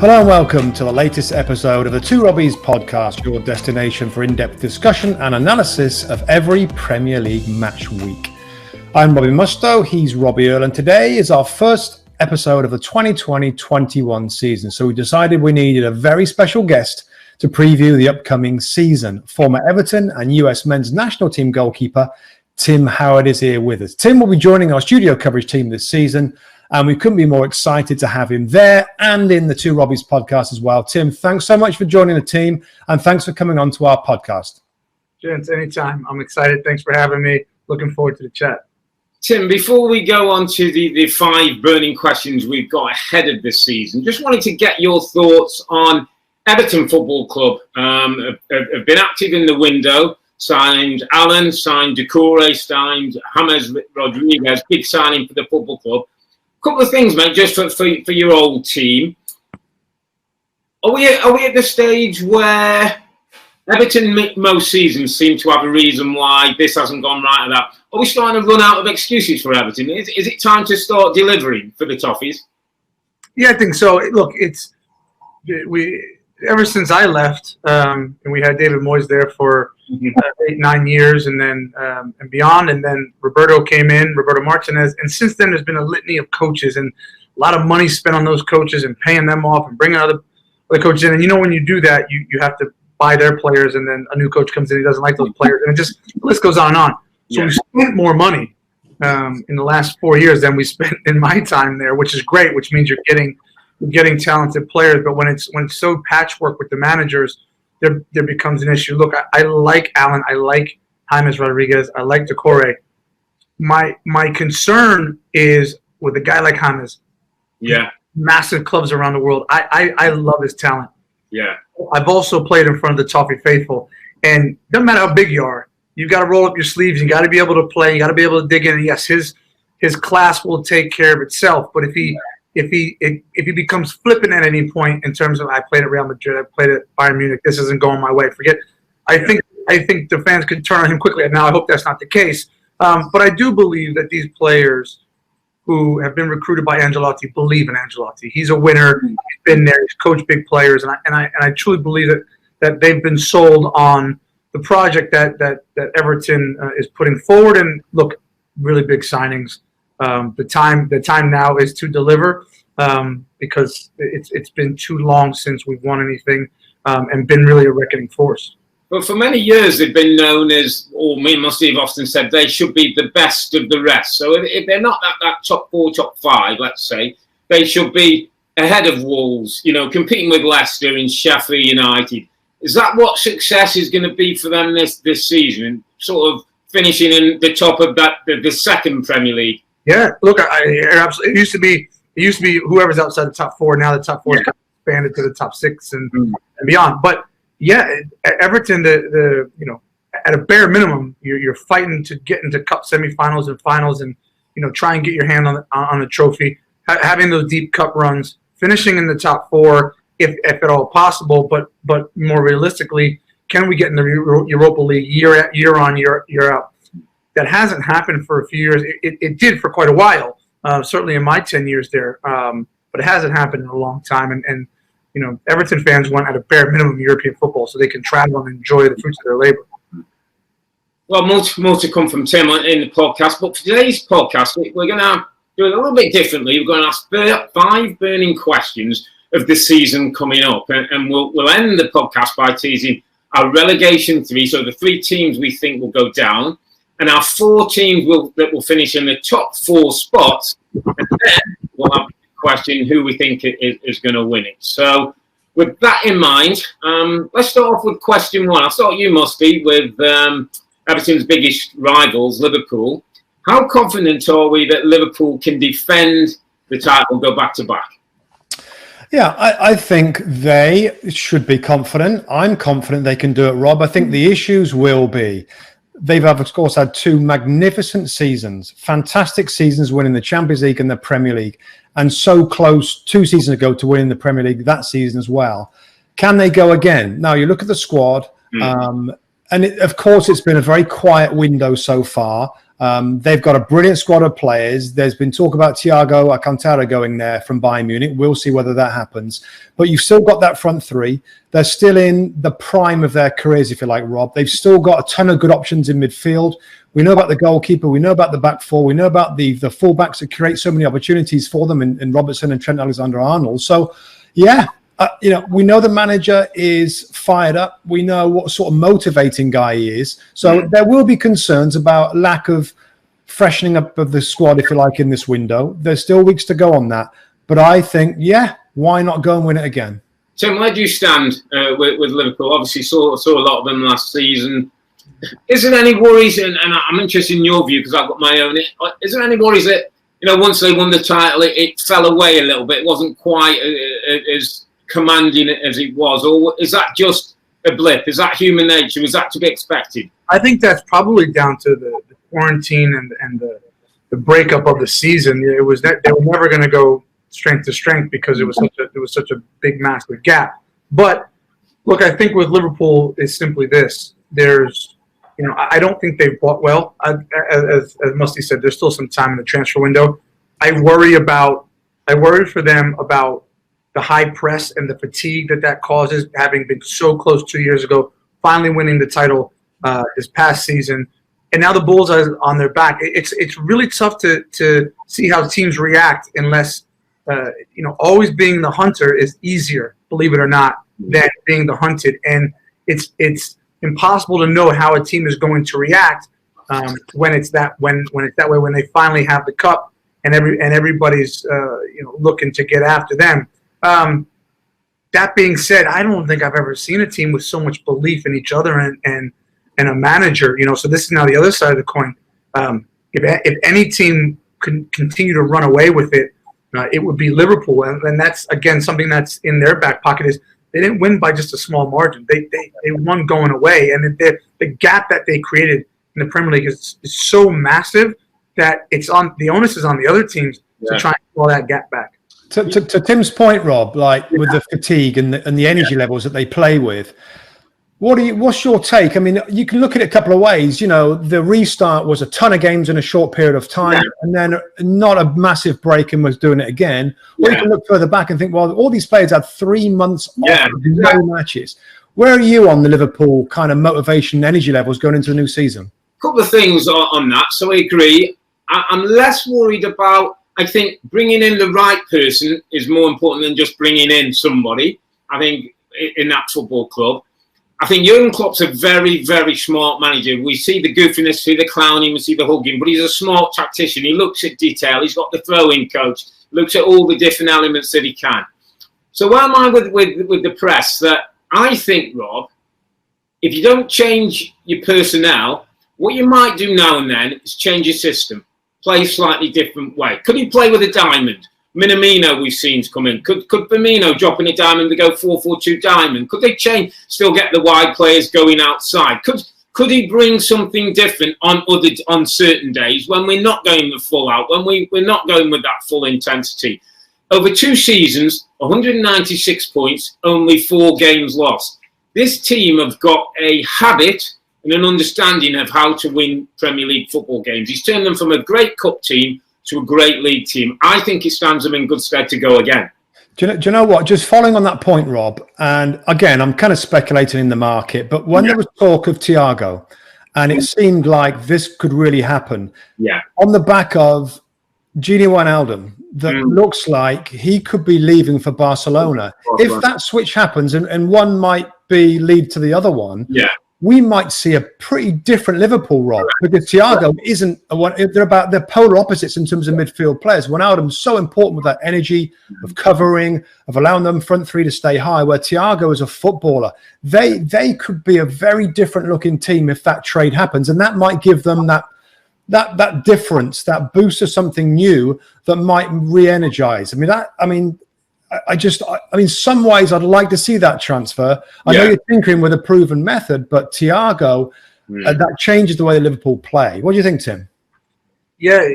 Hello and welcome to the latest episode of the Robbies Podcast, your destination for in-depth discussion and analysis of every Premier League match week. I'm Robbie Mustoe, he's Robbie Earle, and today is our first episode of the 2020-21 season. So we decided we needed a very special guest to preview the upcoming season. Former Everton and US men's national team goalkeeper Tim Howard is here with us. Tim will be joining our studio coverage team this season, and we couldn't be more excited to have him there and in the Robbies Podcast as well. Tim, thanks so much for joining the team, and thanks for coming on to our podcast. Gents, anytime. I'm excited. Thanks for having me. Looking forward to the chat. Tim, before we go on to the five burning questions we've got ahead of this season, just wanted to get your thoughts on Everton Football Club. Have been active in the window, signed Allen, signed Doucouré, signed James Rodriguez, big signing for the football club. Couple of things, mate, just for your old team. Are we at the stage where Everton most seasons seem to have a reason why this hasn't gone right or that? Are we starting to run out of excuses for Everton? Is it time to start delivering for the Toffees? Yeah, I think so. Look, ever since I left, and we had David Moyes there for 8-9 years, and then and beyond, and then Roberto came in, Roberto Martinez, and since then there's been a litany of coaches and a lot of money spent on those coaches and paying them off and bringing other coaches in. And you know, when you do that, you have to buy their players, and then a new coach comes in, he doesn't like those players, and it just the list goes on and on. So we spent more money in the last 4 years than we spent in my time there, which is great, which means you're getting talented players. But when it's so patchwork with the managers, there becomes an issue. Look, I like Allen, I like James Rodriguez, I like Doucouré. My concern is with a guy like James. Yeah. Massive clubs around the world. I love his talent. Yeah. I've also played in front of the Toffee faithful, and doesn't matter how big you are, you've got to roll up your sleeves. You got to be able to play. You got to be able to dig in. And yes, his class will take care of itself. But if he becomes flippant at any point in terms of I played at Real Madrid, I played at Bayern Munich, this isn't going my way, forget. I think the fans could turn on him quickly. Now I hope that's not the case. But I do believe that these players who have been recruited by Ancelotti believe in Ancelotti. He's a winner. He's been there. He's coached big players, and I truly believe that they've been sold on the project that Everton is putting forward. And look, really big signings. The time now is to deliver because it's been too long since we've won anything and been really a reckoning force. But for many years, they've been known as, or me and Mustoe have often said, they should be the best of the rest. So if they're not that top 4, top 5, let's say, they should be ahead of Wolves, competing with Leicester and Sheffield United. Is that what success is going to be for them this season? Sort of finishing in the top of the second Premier League? Yeah, look, it used to be whoever's outside the top 4. Now the top 4 is expanded to the top 6 and beyond. But yeah, Everton, at a bare minimum, you're fighting to get into cup semifinals and finals, and try and get your hand on the trophy. Having those deep cup runs, finishing in the top 4, if at all possible. But more realistically, can we get in the Europa League year on year out? That hasn't happened for a few years. It did for quite a while, certainly in my 10 years there, but it hasn't happened in a long time. And Everton fans want at a bare minimum European football so they can travel and enjoy the fruits of their labor. Well, more to come from Tim in the podcast. But for today's podcast, we're going to do it a little bit differently. We're going to ask 5 burning questions of the season coming up. And we'll end the podcast by teasing our relegation 3, so the 3 teams we think will go down, and our 4 teams that will finish in the top 4 spots. And then we'll have the question who we think is going to win it. So with that in mind, let's start off with question 1. I'll start you, Mustoe, with Everton's biggest rivals, Liverpool. How confident are we that Liverpool can defend the title, go back-to-back? Yeah, I think they should be confident. I'm confident they can do it, Rob. I think the issues will be they've, of course, had 2 magnificent seasons, fantastic seasons winning the Champions League and the Premier League, and so close 2 seasons ago to winning the Premier League that season as well. Can they go again? Now, you look at the squad, and of course, it's been a very quiet window so far. They've got a brilliant squad of players. There's been talk about Thiago Alcantara going there from Bayern Munich. We'll see whether that happens. But you've still got that front three. They're still in the prime of their careers, if you like, Rob. They've still got a ton of good options in midfield. We know about the goalkeeper. We know about the back four. We know about the fullbacks that create so many opportunities for them in Robertson and Trent Alexander-Arnold. So, yeah, we know the manager is fired up. We know what sort of motivating guy he is. So there will be concerns about lack of freshening up of the squad, if you like, in this window. There's still weeks to go on that. But I think, why not go and win it again? Tim, where do you stand with Liverpool? Obviously, saw a lot of them last season. Is there any worries, and I'm interested in your view because I've got my own, is there any worries that, once they won the title, it fell away a little bit? It wasn't quite as commanding as it was? Or is that just a blip? Is that human nature? Was that to be expected? I think that's probably down to the quarantine and the breakup of the season. It was that they were never going to go strength to strength because it was such a big, massive gap. But look, I think with Liverpool is simply this. There's I don't think they've bought well. As Mustoe said, there's still some time in the transfer window. I worry for them about the high press and the fatigue that causes, having been so close 2 years ago, finally winning the title this past season, and now the Bulls are on their back. It's really tough to see how teams react unless always being the hunter is easier, believe it or not, than being the hunted, and it's impossible to know how a team is going to react when it's that way. When they finally have the cup and everybody's looking to get after them. That being said, I don't think I've ever seen a team with so much belief in each other and a manager. So this is now the other side of the coin. If any team can continue to run away with it, it would be Liverpool, and that's again something that's in their back pocket is. They didn't win by just a small margin. They won going away, and the gap that they created in the Premier League is so massive that the onus is on the other teams to try and claw that gap back. To Tim's point, Rob, with the fatigue and the energy levels that they play with, what's your take? I mean, you can look at it a couple of ways. The restart was a ton of games in a short period of time, and then not a massive break and was doing it again. Or you can look further back and think, well, all these players had 3 months off, no matches. Where are you on the Liverpool kind of motivation, energy levels going into the new season? A couple of things on that. So I agree. I'm less worried about, I think bringing in the right person is more important than just bringing in somebody, I think, in that football club. I think Jurgen Klopp's a very, very smart manager. We see the goofiness, see the clowning, we see the hugging, but he's a smart tactician. He looks at detail. He's got the throw-in coach, looks at all the different elements that he can. So where am I with the press? That I think, Rob, if you don't change your personnel, what you might do now and then is change your system, play a slightly different way. Could he play with a diamond? Minamino we've seen come in. Could Firmino drop in a diamond to go 4-4-2 diamond? Could they change, still get the wide players going outside? Could he bring something different on certain days when we're not going the full out, when we're not going with that full intensity? Over 2 seasons, 196 points, only 4 games lost. This team have got a habit and an understanding of how to win Premier League football games. He's turned them from a great cup team to a great league team. I think it stands them in good stead to go again. Do you know what? Just following on that point, Rob, and again, I'm kind of speculating in the market, but when there was talk of Thiago, and it seemed like this could really happen, on the back of Gini Wijnaldum, that looks like he could be leaving for Barcelona. If that switch happens, and one might lead to the other one, we might see a pretty different Liverpool, Rob, because Thiago isn't they're polar opposites in terms of midfield players. Wijnaldum's so important with that energy of covering, of allowing them front three to stay high, where Thiago is a footballer. They could be a very different looking team if that trade happens, and that might give them that difference, that boost of something new that might re-energize. Some ways I'd like to see that transfer. I know you're tinkering with a proven method, but Thiago, that changes the way Liverpool play. What do you think, Tim? Yeah,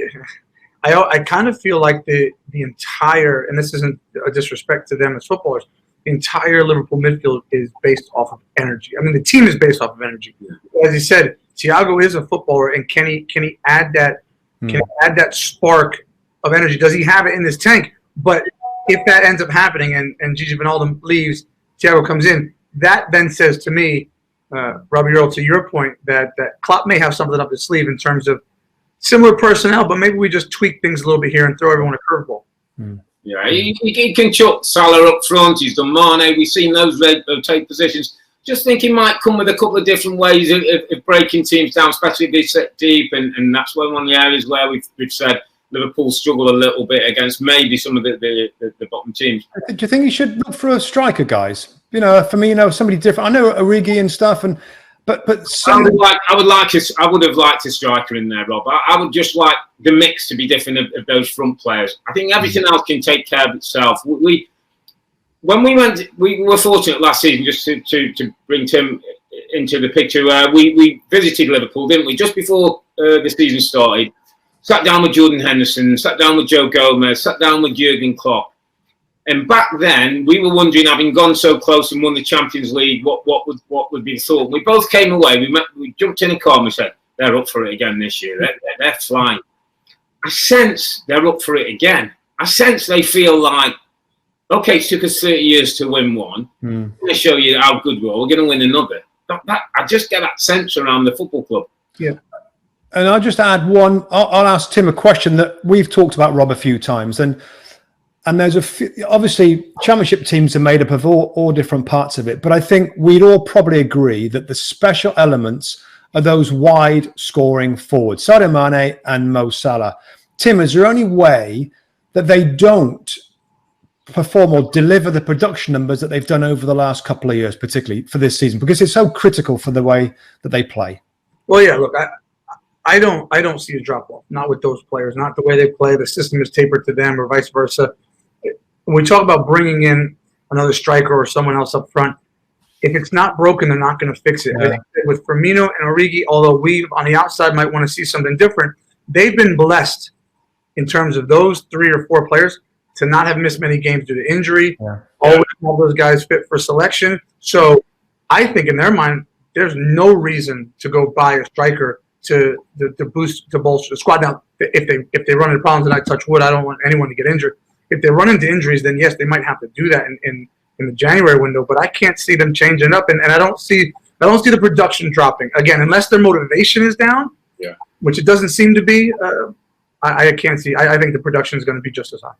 I kind of feel like the entire, and this isn't a disrespect to them as footballers, the entire Liverpool midfield is based off of energy. I mean, the team is based off of energy. As you said, Thiago is a footballer, and can he add that? Can he add that spark of energy? Does he have it in his tank? But if that ends up happening and Gigi Wijnaldum leaves, Thiago comes in, that then says to me, Robbie Earle, to your point, that Klopp may have something up his sleeve in terms of similar personnel, but maybe we just tweak things a little bit here and throw everyone a curveball. Yeah, he can chuck Salah up front. He's done Mane. We've seen those rotate positions. Just think he might come with a couple of different ways of breaking teams down, especially if they set deep. And that's one of the areas where we've said Liverpool struggle a little bit against maybe some of the bottom teams. Do you think he should look for a striker, guys? For me, somebody different. I know Origi and stuff, but I would have liked a striker in there, Rob. I would just like the mix to be different of those front players. I think everything else can take care of itself. We were fortunate last season, just to bring Tim into the picture. We visited Liverpool, didn't we? Just before the season started, sat down with Jordan Henderson, sat down with Joe Gomez, sat down with Jurgen Klopp. And back then, we were wondering, having gone so close and won the Champions League, what would be the thought? We both came away. We jumped in a car and we said, they're up for it again this year. They're flying. I sense they're up for it again. I sense they feel like, okay, it took us 30 years to win one. I'm going to show you how good we are. We're going to win another. I just get that sense around the football club. Yeah. And I'll just add one. I'll ask Tim a question that we've talked about, Rob, a few times. And there's obviously championship teams are made up of all different parts of it. But I think we'd all probably agree that the special elements are those wide scoring forwards, Sadio Mane and Mo Salah. Tim, is there any way that they don't perform or deliver the production numbers that they've done over the last couple of years, particularly for this season? Because it's so critical for the way that they play. Well, yeah, look, I don't see a drop-off, not with those players, not the way they play. The system is tapered to them or vice versa. When we talk about bringing in another striker or someone else up front, if it's not broken, they're not going to fix it. Yeah. I think with Firmino and Origi, although we on the outside might want to see something different, they've been blessed in terms of those 3 or 4 players to not have missed many games due to injury. Yeah. Always all those guys fit for selection. So I think in their mind, there's no reason to go buy a striker to bolster the squad. Now, if they run into problems, and I touch wood, I don't want anyone to get injured. If they run into injuries, then yes, they might have to do that in the January window. But I can't see them changing up, and I don't see the production dropping again unless their motivation is down. Yeah, which it doesn't seem to be. I can't see. I think the production is going to be just as high.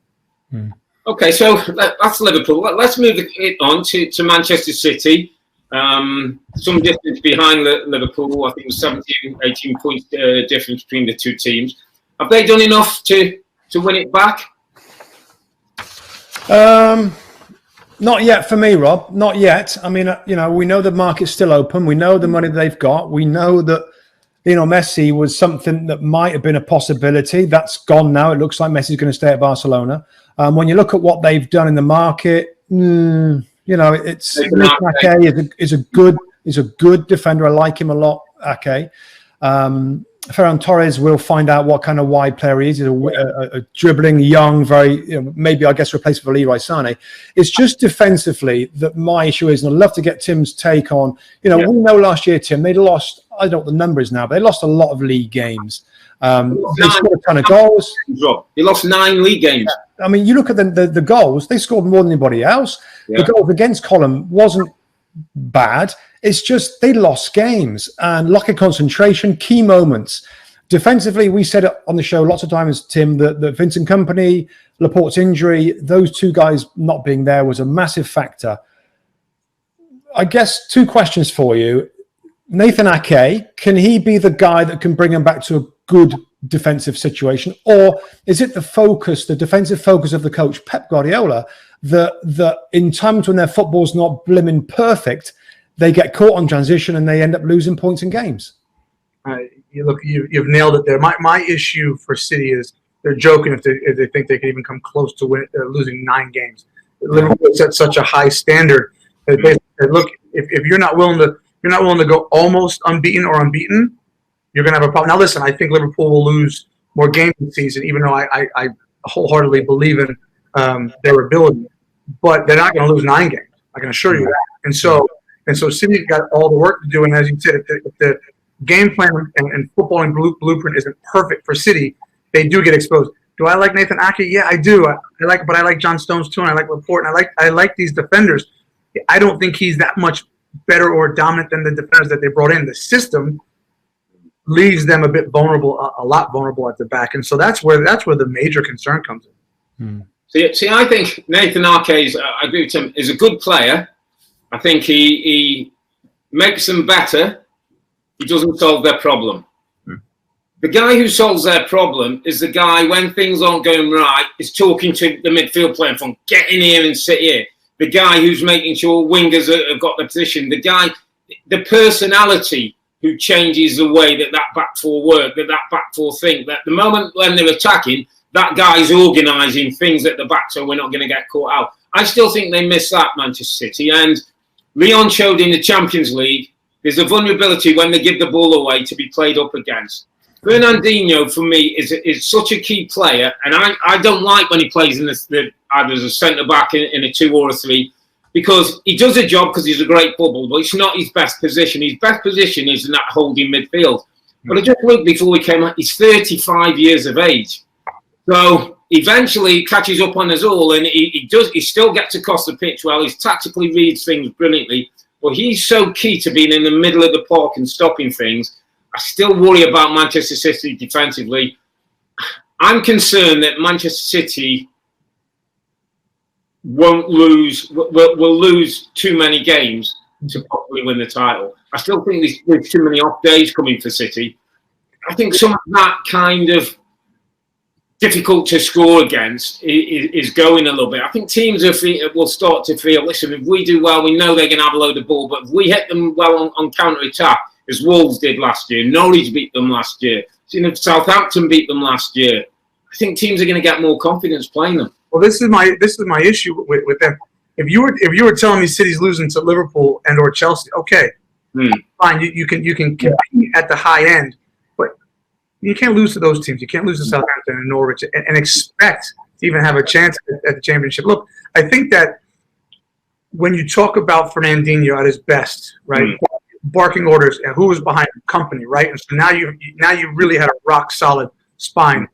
Okay, so that's Liverpool. Let's move it on to Manchester City. Some distance behind Liverpool. I think it was 17, 18 points difference between the two teams. Have they done enough to win it back? Not yet for me, Rob. Not yet. I mean, we know the market's still open. We know the money they've got. We know that, Messi was something that might have been a possibility. That's gone now. It looks like Messi's going to stay at Barcelona. When you look at what they've done in the market, it's Ake is a good defender. I like him a lot, Ake. Ferran Torres, we'll find out what kind of wide player he is. He's a dribbling, young, very, maybe I guess replaced for Leroy Sané. It's just defensively that my issue is, and I'd love to get Tim's take on, we know last year, Tim, they lost, I don't know what the number is now, but they lost a lot of league games. They scored a ton of goals. They lost 9 league games. I mean, you look at the goals, they scored more than anybody else. Yeah. The goals against Column wasn't bad. It's just they lost games and lack of concentration, key moments. Defensively, we said it on the show lots of times, Tim, that Vincent Kompany, Laporte's injury, those 2 guys not being there was a massive factor. I guess 2 questions for you. Nathan Ake, can he be the guy that can bring him back to a good defensive situation? Or is it the defensive focus of the coach, Pep Guardiola, that in times when their football's not blimmin' perfect, they get caught on transition and they end up losing points in games? You've nailed it there. My issue for City is they're joking if they think they can even come close to losing 9 games. Liverpool set such a high standard that they said, look, if you're not willing to go almost unbeaten or unbeaten, you're going to have a problem. Now, listen, I think Liverpool will lose more games this season, even though I wholeheartedly believe in their ability. But they're not going to lose 9 games. I can assure you that. And so City's got all the work to do. And as you said, game plan and footballing blueprint isn't perfect for City, they do get exposed. Do I like Nathan Ake? Yeah, I do. I like John Stones too, and I like Laporte, and I like these defenders. I don't think he's that much better or dominant than the defenders that they brought in. The system leaves them a bit vulnerable, a lot vulnerable at the back, and so that's where the major concern comes in. See, I think Nathan Ake, I agree with him, is a good player. I think he makes them better. He doesn't solve their problem. The guy who solves their problem is the guy, when things aren't going right, is talking to the midfield player from get in here and sit here. The guy who's making sure wingers have got the position. The guy, the personality who changes the way that back four work, that back four think. That the moment when they're attacking, that guy's organising things at the back so we're not going to get caught out. I still think they miss that, Manchester City. And Leon showed in the Champions League, there's a vulnerability when they give the ball away to be played up against. Fernandinho, for me, is such a key player, and I don't like when he plays in either as a centre-back in a 2 or a 3, because he does a job because he's a great footballer, but it's not his best position. His best position is in that holding midfield. But I just looked before we came out, he's 35 years of age. So eventually he catches up on us all, and he still gets across the pitch well. He tactically reads things brilliantly, but he's so key to being in the middle of the park and stopping things. I still worry about Manchester City defensively. I'm concerned that Manchester City will lose too many games to probably win the title. I still think there's too many off days coming for City. I think some of that kind of difficult to score against is going a little bit. I think teams will start to feel, listen, if we do well, we know they're going to have a load of ball, but if we hit them well on counter-attack, as Wolves did last year, Norwich beat them last year, Southampton beat them last year, I think teams are going to get more confidence playing them. Well, this is my issue with them. If you were telling me City's losing to Liverpool and or Chelsea, okay, fine, you can compete at the high end, but you can't lose to those teams. You can't lose to Southampton and Norwich and expect to even have a chance at the championship. Look, I think that when you talk about Fernandinho at his best, right, barking orders and who was behind the company, right, and so now you really had a rock solid spine.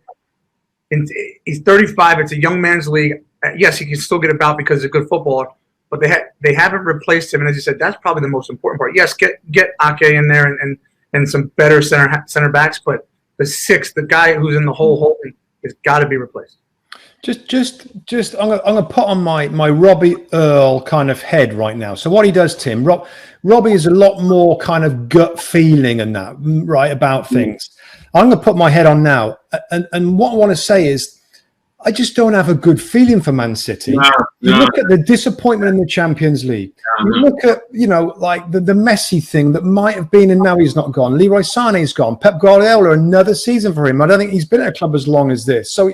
And he's 35. It's a young man's league. Yes, he can still get about because he's a good footballer, but they haven't replaced him. And as you said, that's probably the most important part. Yes, get Ake in there and some better center backs, but the sixth, the guy who's in the whole holding, has got to be replaced. Just I'm gonna put on my Robbie Earle kind of head right now. So what he does, Tim, Robbie is a lot more kind of gut feeling and that, right, about things. I'm gonna put my head on now, and what I want to say is, I just don't have a good feeling for Man City. You look at the disappointment in the Champions League. You look at, like the Messi thing that might have been, and now he's not gone. Leroy Sané's gone. Pep Guardiola, another season for him. I don't think he's been at a club as long as this. So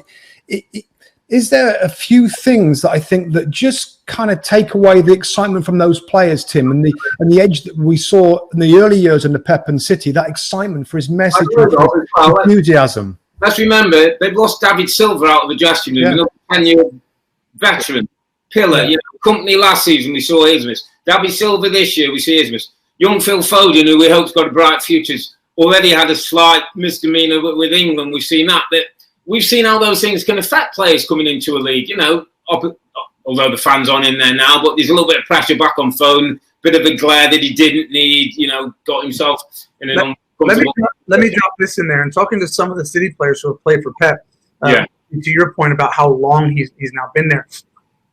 is there a few things that I think that just kind of take away the excitement from those players, Tim, and the edge that we saw in the early years in the Pep and City, that excitement for his message and enthusiasm? Let's remember, they've lost David Silva out of the dressing room, another 10-year veteran, pillar. Company last season, we saw his miss. David Silva this year, we see his miss. Young Phil Foden, who we hope's got a bright future, already had a slight misdemeanour with England. We've seen that. We've seen how those things can affect players coming into a league, although the fans aren't in there now, but there's a little bit of pressure back on Foden, bit of a glare that he didn't need, got himself in an uncomfortable... Let me drop this in there. And talking to some of the City players who have played for Pep, to your point about how long he's now been there,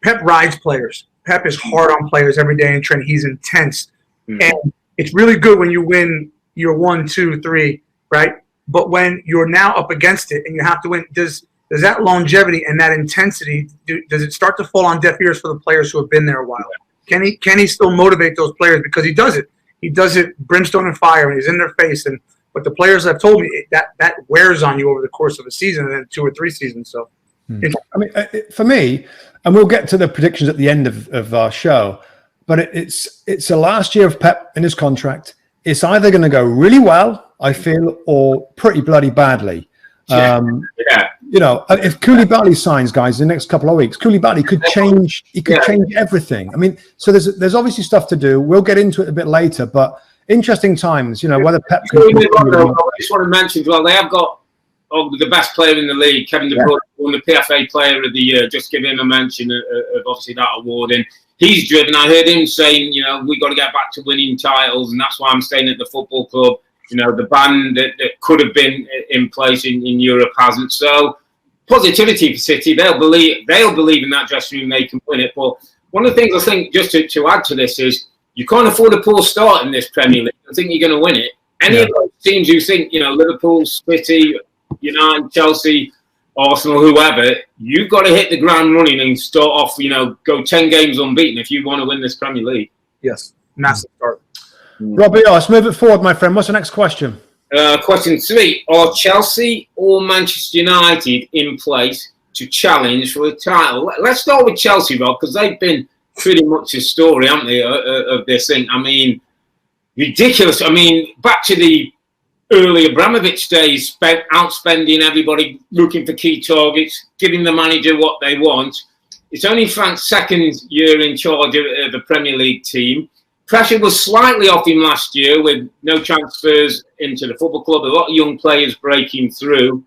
Pep rides players. Pep is hard on players every day in training. He's intense. And it's really good when you win your 1, 2, 3, right? But when you're now up against it and you have to win, does that longevity and that intensity, does it start to fall on deaf ears for the players who have been there a while? Can he still motivate those players? Because he does it. He does it brimstone and fire, and he's in their face. But the players have told me that wears on you over the course of a season and then 2 or 3 seasons. So, I mean, for me, and we'll get to the predictions at the end of our show, but it's the last year of Pep in his contract. It's either going to go really well, I feel, or pretty bloody badly. If Koulibaly signs, guys, in the next couple of weeks, Koulibaly could change. He could change everything. I mean, so there's obviously stuff to do. We'll get into it a bit later, but interesting times. Whether Pep. I just want to mention as well, they have got the best player in the league, Kevin De Bruyne, won the PFA Player of the Year. Just give him a mention of obviously that award. And he's driven. I heard him saying, we got to get back to winning titles, and that's why I'm staying at the football club. The ban that could have been in place in Europe hasn't. So positivity for City. They'll believe in that dressing room. They can win it. But one of the things I think, just to add to this, is you can't afford a poor start in this Premier League. I think you're going to win it. Any of those teams you think, Liverpool, City, United, Chelsea, Arsenal, whoever, you've got to hit the ground running and start off, go 10 games unbeaten if you want to win this Premier League. Yes, massive start. Robbie, let's move it forward, my friend. What's the next question? Question 3. Are Chelsea or Manchester United in place to challenge for a title? Let's start with Chelsea, Rob, because they've been pretty much the story, haven't they, of this thing. I mean, ridiculous. I mean, back to the early Abramovich days, outspending everybody, looking for key targets, giving the manager what they want. It's only Frank's second year in charge of the Premier League team. Pressure was slightly off him last year with no transfers into the football club, a lot of young players breaking through.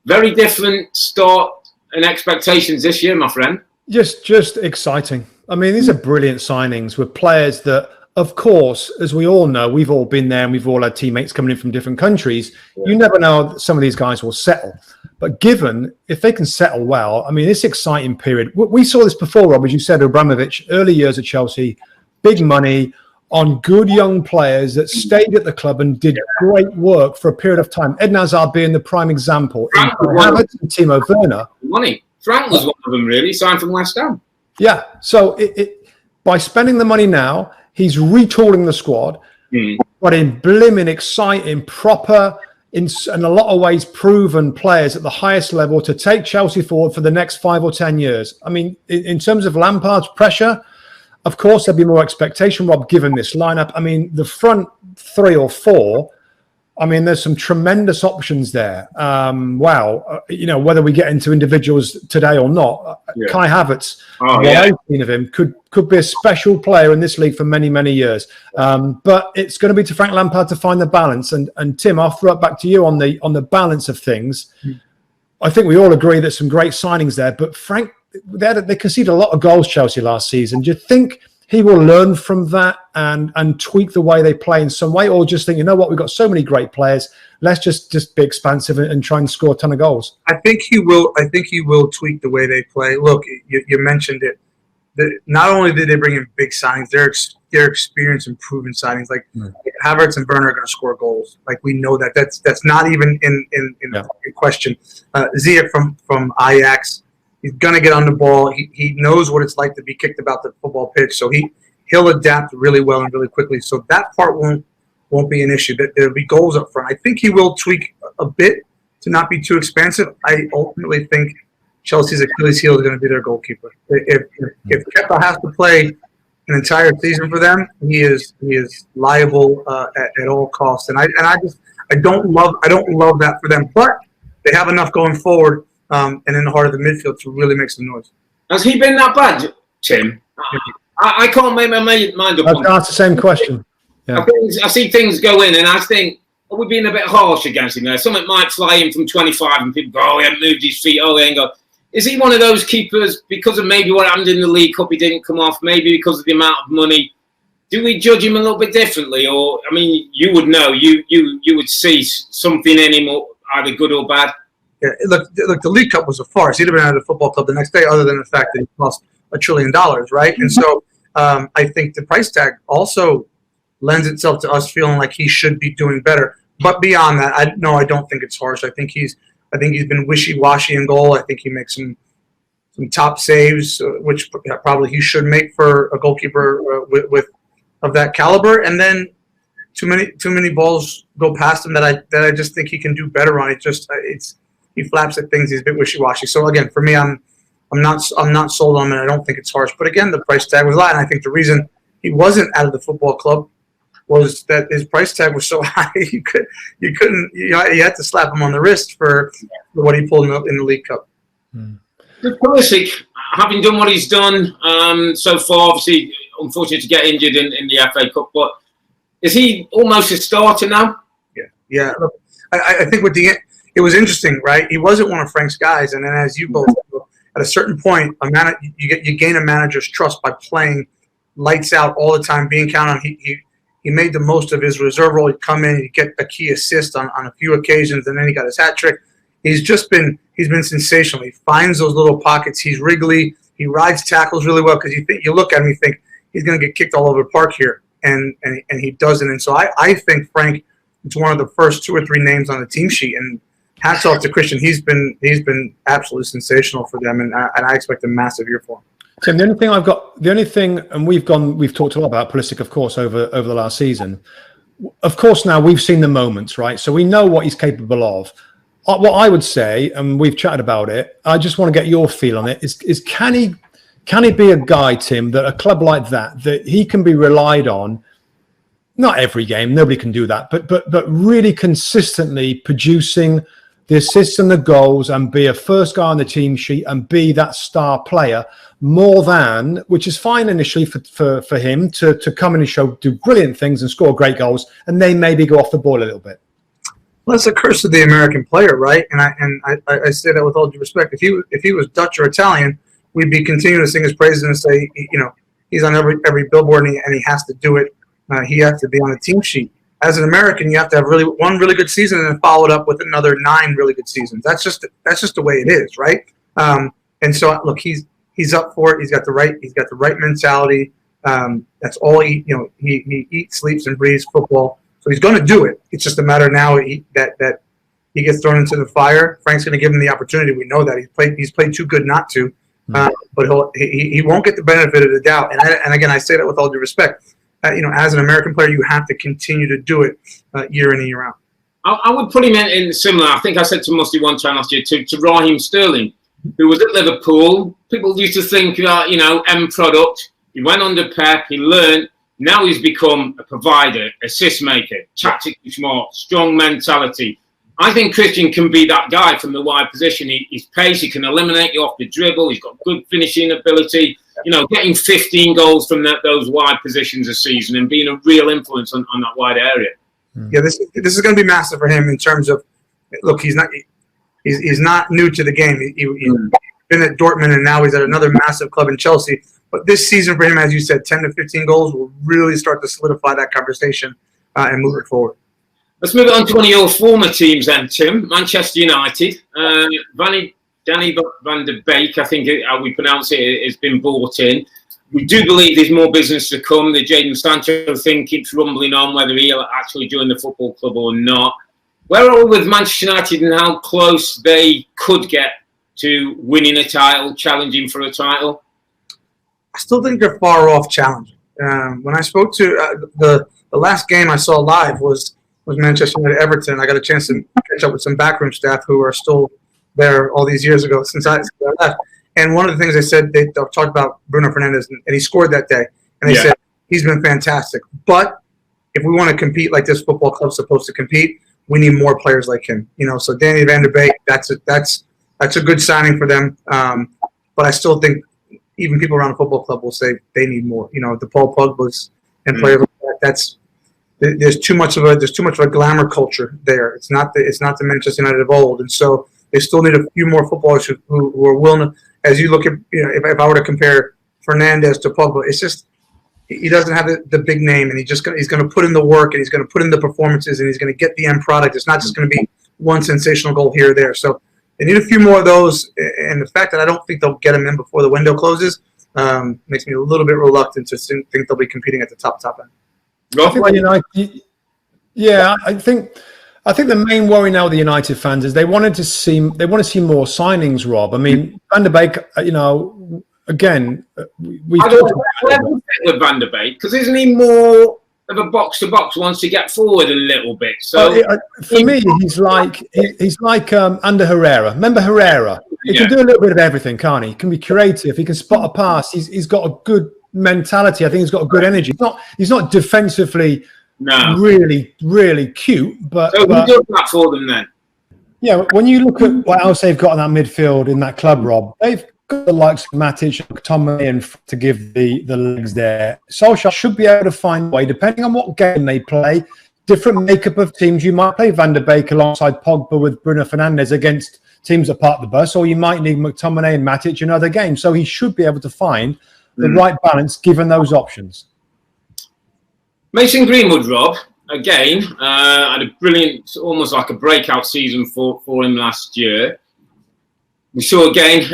Very different start and expectations this year, my friend. Just exciting. I mean, these are brilliant signings with players that, of course, as we all know, we've all been there and we've all had teammates coming in from different countries. Yeah. You never know that some of these guys will settle. But if they can settle well, I mean, this exciting period. We saw this before, Rob, as you said, Abramovich, early years at Chelsea, big money on good young players that stayed at the club and did great work for a period of time. Eden Hazard being the prime example. Havertz and Timo Werner. Money. Frank was one of them, really, signed from West Ham. Yeah. So by spending the money now, he's retooling the squad, but in blimmin' exciting, proper, in a lot of ways proven players at the highest level to take Chelsea forward for the next 5 or 10 years. I mean, in terms of Lampard's pressure, of course, there'd be more expectation, Rob, given this lineup. I mean, the front 3 or 4, I mean, there's some tremendous options there. Whether we get into individuals today or not, Kai Havertz, I've seen of him, could be a special player in this league for many, many years. But it's going to be to Frank Lampard to find the balance. And Tim, I'll throw it back to you on the balance of things. I think we all agree that some great signings there, but Frank, they conceded a lot of goals, Chelsea, last season. Do you think he will learn from that and tweak the way they play in some way, or just think, you know what, we've got so many great players, let's just be expansive and try and score a ton of goals? I think he will tweak the way they play. Look, you mentioned it. Not only did they bring in big signings, their experience and proven signings. Like Havertz and Werner are going to score goals. Like, we know that. That's not even in question. Ziyech from Ajax, he's going to get on the ball. He knows what it's like to be kicked about the football pitch, so he'll adapt really well and really quickly. So that part won't be an issue. There'll be goals up front. I think he will tweak a bit to not be too expansive. I ultimately think Chelsea's Achilles heel is going to be their goalkeeper. If Kepa has to play an entire season for them, he is liable at all costs. And I don't love that for them. But they have enough going forward and in the heart of the midfield to really make some noise. Has he been that bad, Tim? I can't make my mind up. I've asked the same question. Yeah. I see things go in, and I think, are we being a bit harsh against him there? Something might fly in from 25, and people go, "Oh, he hasn't moved his feet. Oh, he ain't got." Is he one of those keepers, because of maybe what happened in the League Cup, he didn't come off, maybe because of the amount of money? Do we judge him a little bit differently? Or, I mean, you would know, you would see something in him, either good or bad? Yeah, look, the League Cup was a farce. He'd have been out of the football club the next day, other than the fact that he lost $1 trillion, right? And so I think the price tag also lends itself to us feeling like he should be doing better. But beyond that, I don't think it's harsh. I think he's been wishy-washy in goal. I think he makes some top saves, which probably he should make for a goalkeeper of that caliber. And then too many balls go past him that I just think he can do better on. He flaps at things. He's a bit wishy-washy. So again, for me, I'm not sold on him, and I don't think it's harsh. But again, the price tag was high, and I think the reason he wasn't out of the football club was that his price tag was so high. You had to slap him on the wrist for what he pulled in the League Cup. Pulisic, having done what he's done so far, obviously unfortunate to get injured in the FA Cup, but Is he almost a starter now? Yeah. Look, I think it was interesting, right? He wasn't one of Frank's guys, and then as you both know, at a certain point, you gain a manager's trust by playing lights out all the time, being counted on. He made the most of his reserve role. He'd come in, he'd get a key assist on a few occasions, and then he got his hat trick. He's been sensational. He finds those little pockets. He's wriggly. He rides tackles really well because you look at him, you think he's going to get kicked all over the park here, and he doesn't. And so I think Frank is one of the first 2 or 3 names on the team sheet. And hats off to Christian. He's been absolutely sensational for them, and I expect a massive year for him. Tim, the only thing, and we've talked a lot about Pulisic, of course, over the last season. Of course, now we've seen the moments, right? So we know what he's capable of. What I would say, and we've chatted about it, I just want to get your feel on it, is can he be a guy, Tim, that a club like that he can be relied on, not every game, nobody can do that, but really consistently producing the assists and the goals and be a first guy on the team sheet and be that star player more than, which is fine initially for him to come in and do brilliant things and score great goals and then maybe go off the ball a little bit. Well, that's the curse of the American player, right? And I say that with all due respect. If he was Dutch or Italian, we'd be continuing to sing his praises and say, he's on every billboard and he has to do it. He has to be on the team sheet. As an American, you have to have one really good season and then follow it up with another 9 really good seasons. That's just the way it is, right? And so look, he's up for it. He's got the right mentality. That's all he eats, sleeps, and breathes football. So he's going to do it. It's just a matter now that he gets thrown into the fire. Frank's going to give him the opportunity. We know that he's played too good not to, but he won't get the benefit of the doubt. And again, I say that with all due respect. As an American player, you have to continue to do it year in and year out. I would put him in similar. I think I said to Mustoe one time last year to Raheem Sterling, who was at Liverpool. People used to think end product. He went under Pep. He learned. Now he's become a provider, assist maker, tactically smart, strong mentality. I think Christian can be that guy from the wide position. He's pace. He can eliminate you off the dribble. He's got good finishing ability. Getting 15 goals from those wide positions a season and being a real influence on that wide area. Yeah, this is going to be massive for him in terms of, look, he's not new to the game. He's been at Dortmund and now he's at another massive club in Chelsea. But this season for him, as you said, 10 to 15 goals will really start to solidify that conversation and move it forward. Let's move on to one of your former teams then, Tim, Manchester United. Danny van der Beek, I think how we pronounce it, has been brought in. We do believe there's more business to come. The Jadon Sancho thing keeps rumbling on, whether he'll actually join the football club or not. Where are we with Manchester United and how close they could get to winning a title, challenging for a title? I still think they're far off challenging. When I spoke to the last game I saw live was Manchester United Everton. I got a chance to catch up with some backroom staff who are still there all these years ago since I left. And one of the things they said, they talked about Bruno Fernandes, and he scored that day. And they said, he's been fantastic. But if we want to compete like this football club's supposed to compete, we need more players like him. So Danny van der Beek, that's a good signing for them. But I still think even people around the football club will say they need more. The Paul Pogbas and players like that. There's too much of a glamour culture there. It's not the Manchester United of old, and so they still need a few more footballers who are willing to. As you look at, if I were to compare Fernandes to Pogba, it's just he doesn't have the big name, and he's going to put in the work, and he's going to put in the performances, and he's going to get the end product. It's not just going to be one sensational goal here or there. So they need a few more of those, and the fact that I don't think they'll get them in before the window closes makes me a little bit reluctant to think they'll be competing at the top end. I think the main worry now with the United fans is they want to see more signings, Rob. I mean, Van der Beek, again, we talked about with Van der Beek, because isn't he more of a box to box, wants to get forward a little bit? So for me, he's like Ander Herrera. Remember Herrera? He can do a little bit of everything, can't he? He can be creative. He can spot a pass. He's got a good mentality. I think he's got a good energy. He's not defensively. No, really, really cute. But so who does that for them then? Yeah, when you look at what else they've got in that midfield in that club, Rob, got the likes of Matic, McTominay, and to give the legs there. Solskjaer should be able to find a way, depending on what game they play, different makeup of teams. You might play Van der Beek alongside Pogba with Bruno Fernandes against teams that park the bus, or you might need McTominay and Matic in other games. So he should be able to find the right balance given those options. Mason Greenwood, Rob, again, had a brilliant, almost like a breakout season for him last year. We saw again,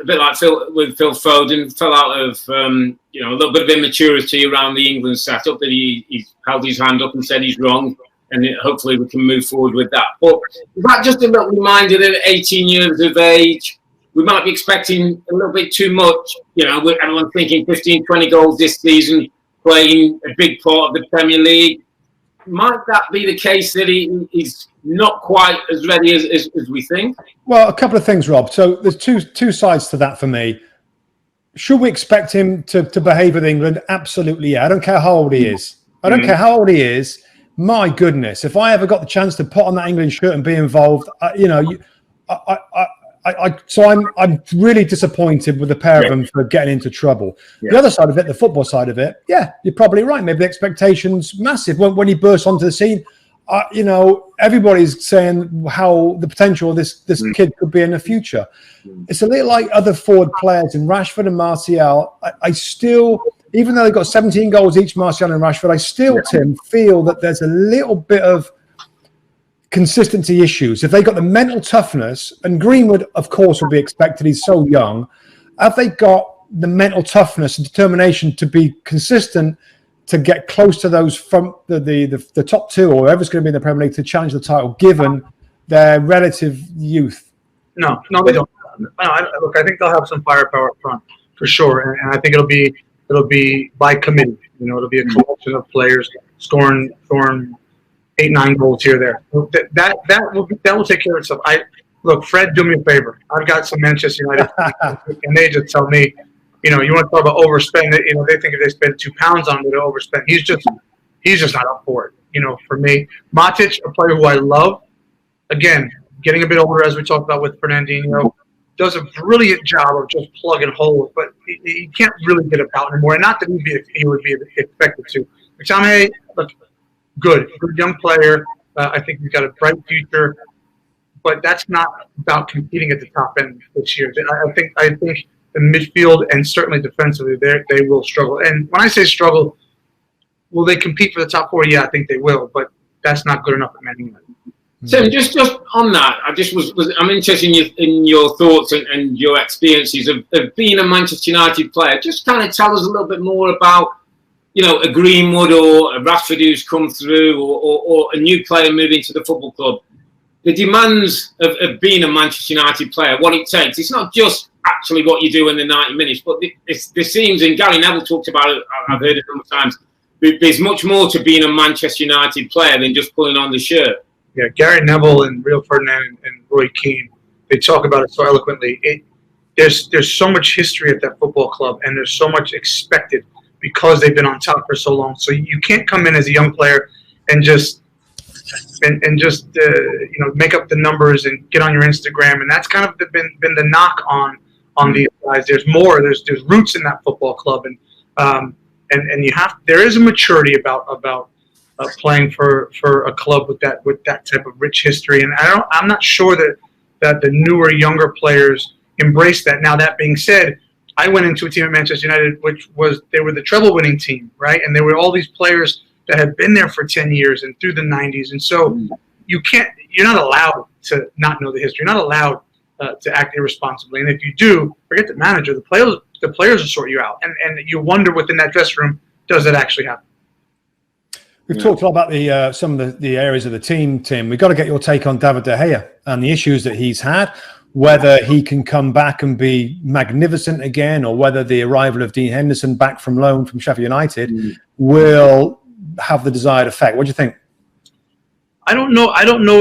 a bit like Phil Foden, fell out of a little bit of immaturity around the England setup, that he held his hand up and said he's wrong, and hopefully we can move forward with that. But is that just a little reminder that at 18 years of age, we might be expecting a little bit too much? Everyone's thinking 15, 20 goals this season, playing a big part of the Premier League. Might that be the case that he's not quite as ready as we think? Well, a couple of things, Rob. So there's two sides to that for me. Should we expect him to behave with England? Absolutely, yeah. I don't care how old he is. My goodness, if I ever got the chance to put on that England shirt and be involved, I'm really disappointed with the pair of them for getting into trouble. Yeah. The other side of it, the football side of it, yeah, you're probably right. Maybe the expectation's massive. When he bursts onto the scene, everybody's saying how the potential of this kid could be in the future. It's a little like other forward players in Rashford and Martial. I still, even though they've got 17 goals each, Martial and Rashford, I still, Tim, feel that there's a little bit of consistency issues. If they got the mental toughness, and Greenwood, of course, will be expected, he's so young, have they got the mental toughness and determination to be consistent, to get close to those from the top two, or whoever's going to be in the Premier League, to challenge the title, given their relative youth? No, they don't. Look, I think they'll have some firepower up front for sure, and I think it'll be by committee. It'll be a collection of players scoring 8-9 goals here or there. That will take care of itself. Look, Fred, do me a favor. I've got some Manchester United, and they just tell me, you want to talk about overspend. They think if they spend £2 on it, they'll overspend. He's just not up for it. For me, Matic, a player who I love, again, getting a bit older, as we talked about with Fernandinho, does a brilliant job of just plugging holes, but he can't really get about anymore. And not that he would be expected to. McTominay, look, good young player. I think he's got a bright future, but that's not about competing at the top end this year. I think the midfield and certainly defensively, they will struggle. And when I say struggle, will they compete for the top four? Yeah, I think they will, but that's not good enough at Man United. So just on that, I'm interested in your thoughts and your experiences of being a Manchester United player. Just kind of tell us a little bit more about, a Greenwood or a Rashford who's come through, or a new player moving to the football club. The demands of being a Manchester United player, what it takes. It's not just actually what you do in the 90 minutes, but there seems, and Gary Neville talked about it, I've heard it a number of times, there's much more to being a Manchester United player than just pulling on the shirt. Yeah, Gary Neville and Rio Ferdinand and Roy Keane, they talk about it so eloquently. There's so much history at that football club, and there's so much expected because they've been on top for so long. So you can't come in as a young player and just make up the numbers and get on your Instagram. And that's kind of been the knock on these guys. There's more. There's roots in that football club, and there is a maturity about playing for a club with that type of rich history. And I'm not sure that the newer, younger players embrace that. Now, that being said, I went into a team at Manchester United, they were the treble-winning team, right? And there were all these players that had been there for 10 years and through the 90s. And so you're not allowed to not know the history. You're not allowed to act irresponsibly. And if you do, forget the manager. The players will sort you out. And you wonder within that dressing room, does that actually happen? We've talked a lot about some of the areas of the team, Tim. We've got to get your take on David De Gea and the issues that he's had, whether he can come back and be magnificent again, or whether the arrival of Dean Henderson back from loan from Sheffield United will have the desired effect. What do you think? I don't know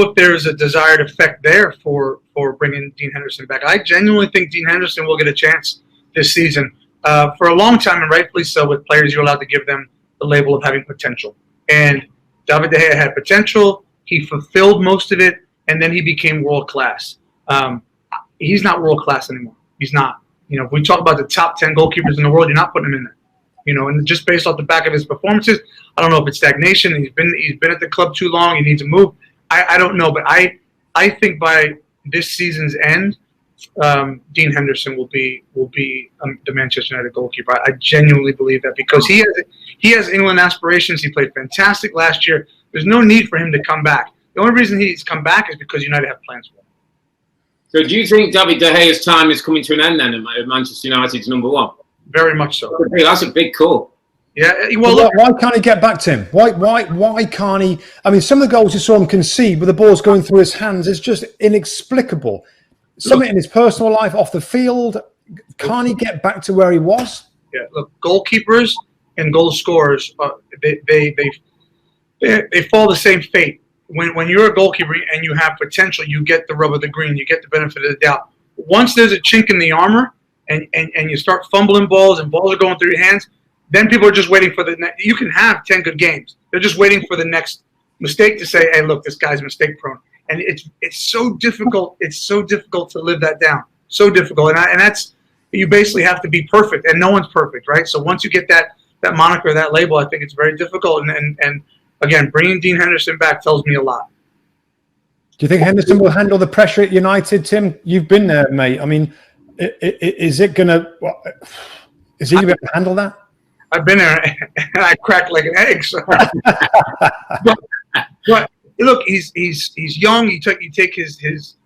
if there's a desired effect there for bringing Dean Henderson back. I genuinely think Dean Henderson will get a chance this season. For a long time, and rightfully so, with players, you're allowed to give them the label of having potential. And David De Gea had potential. He fulfilled most of it, and then he became world class. He's not world class anymore. He's not. if we talk about the top 10 goalkeepers in the world, you're not putting him in there. And just based off the back of his performances, I don't know if it's stagnation. He's been at the club too long. He needs to move. I don't know, but I think by this season's end, Dean Henderson will be the Manchester United goalkeeper. I genuinely believe that because he has England aspirations. He played fantastic last year. There's no need for him to come back. The only reason he's come back is because United have plans for him. So do you think David De Gea's time is coming to an end then at Manchester United's number one? Very much so. That's a big call. Yeah. Well, look, why can't he get back to him? Why can't he? I mean, some of the goals you saw him concede with the balls going through his hands is just inexplicable. Something in his personal life, off the field, can't he get back to where he was? Yeah. Look, goalkeepers and goal scorers, they fall the same fate. When you're a goalkeeper and you have potential, you get the rub of the green, you get the benefit of the doubt. Once there's a chink in the armor and you start fumbling balls and balls are going through your hands, then people are just waiting for the next. You can have 10 good games. They're just waiting for the next mistake to say, hey, look, this guy's mistake prone. And it's so difficult. It's so difficult to live that down. So difficult. And that's, you basically have to be perfect, and no one's perfect, right? So once you get that moniker, that label, I think it's very difficult. And again, bringing Dean Henderson back tells me a lot. Do you think Henderson will handle the pressure at United, Tim? You've been there, mate. I mean, is he going to be able to handle that? I've been there, and I cracked like an egg. So. but look, he's young. You take his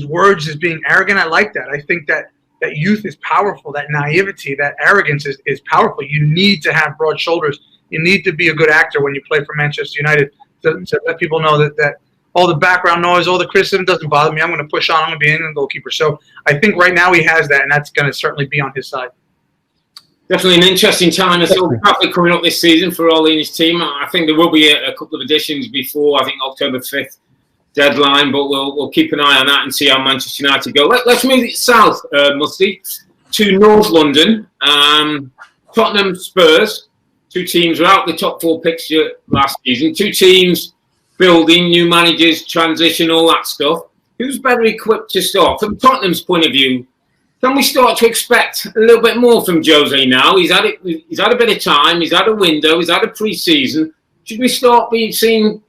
words as being arrogant. I like that. I think that youth is powerful. That naivety, that arrogance is powerful. You need to have broad shoulders. You need to be a good actor when you play for Manchester United to let people know that all the background noise, all the criticism doesn't bother me. I'm going to push on. I'm going to be an England goalkeeper. So I think right now he has that, and that's going to certainly be on his side. Definitely an interesting time. I saw traffic coming up this season for Earle and his team. I think there will be a couple of additions before, I think, October 5th deadline, but we'll keep an eye on that and see how Manchester United go. Let's move it south, Mustoe, to North London. Tottenham Spurs, two teams were out the top four picture last season. Two teams building, new managers, transition, all that stuff. Who's better equipped to start? From Tottenham's point of view, can we start to expect a little bit more from Jose now? He's had a bit of time. He's had a window. He's had a pre-season. Should we start seeing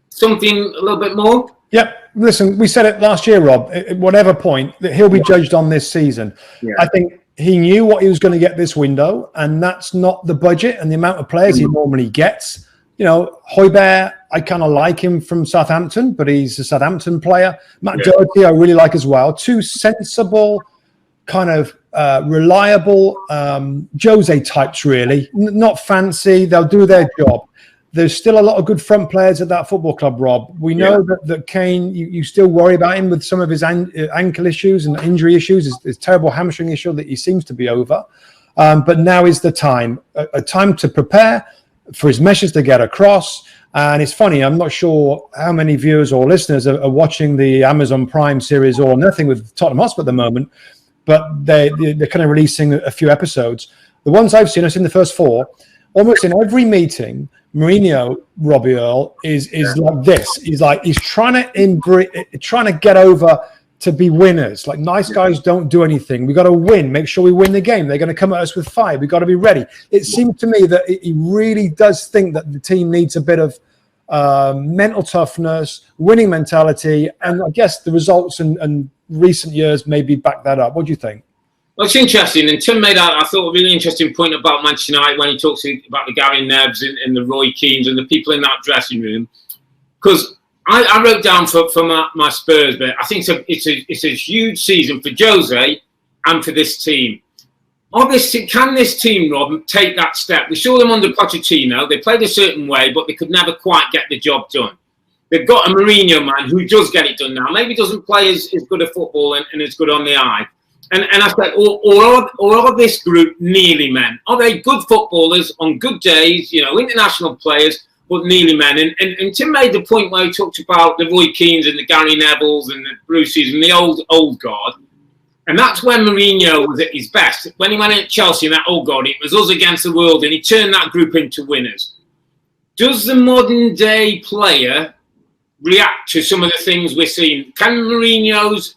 something a little bit more? Yep. Listen, we said it last year, Rob. At whatever point that he'll be judged on this season. Yeah. I think he knew what he was going to get this window, and that's not the budget and the amount of players he normally gets. Højbjerg, I kind of like him from Southampton, but he's a Southampton player. Matt Doherty, I really like as well. Two sensible, kind of reliable Jose types, really. Not fancy. They'll do their job. There's still a lot of good front players at that football club, Rob. We know that Kane, you still worry about him with some of his ankle issues and injury issues, his terrible hamstring issue that he seems to be over. But now is the time, a time to prepare for his message to get across. And it's funny, I'm not sure how many viewers or listeners are watching the Amazon Prime series All or Nothing with Tottenham Hotspur at the moment, but they're kind of releasing a few episodes. The ones I've seen the first four. Almost in every meeting, Mourinho, Robbie Earle, is like this. He's trying to get over to be winners. Like, nice guys don't do anything. We got to win. Make sure we win the game. They're going to come at us with fire. We got to be ready. It seems to me that he really does think that the team needs a bit of mental toughness, winning mentality, and I guess the results and recent years maybe back that up. What do you think? Well, it's interesting, and Tim made I thought, a really interesting point about Manchester United when he talks about the Gary Nevs and the Roy Keanes and the people in that dressing room. Because I wrote down for my Spurs bit, I think it's a huge season for Jose and for this team. Obviously, can this team, Rob, take that step? We saw them under Pochettino. They played a certain way, but they could never quite get the job done. They've got a Mourinho man who does get it done now. Maybe doesn't play as good a football and as good on the eye. And I said, or are this group nearly men? Are they good footballers on good days, international players, but nearly men? And Tim made the point where he talked about the Roy Keanes and the Gary Nevilles and the Bruces and the old guard. And that's when Mourinho was at his best. When he went at Chelsea and that old guard, it was us against the world, and he turned that group into winners. Does the modern day player react to some of the things we're seeing? Can Mourinho's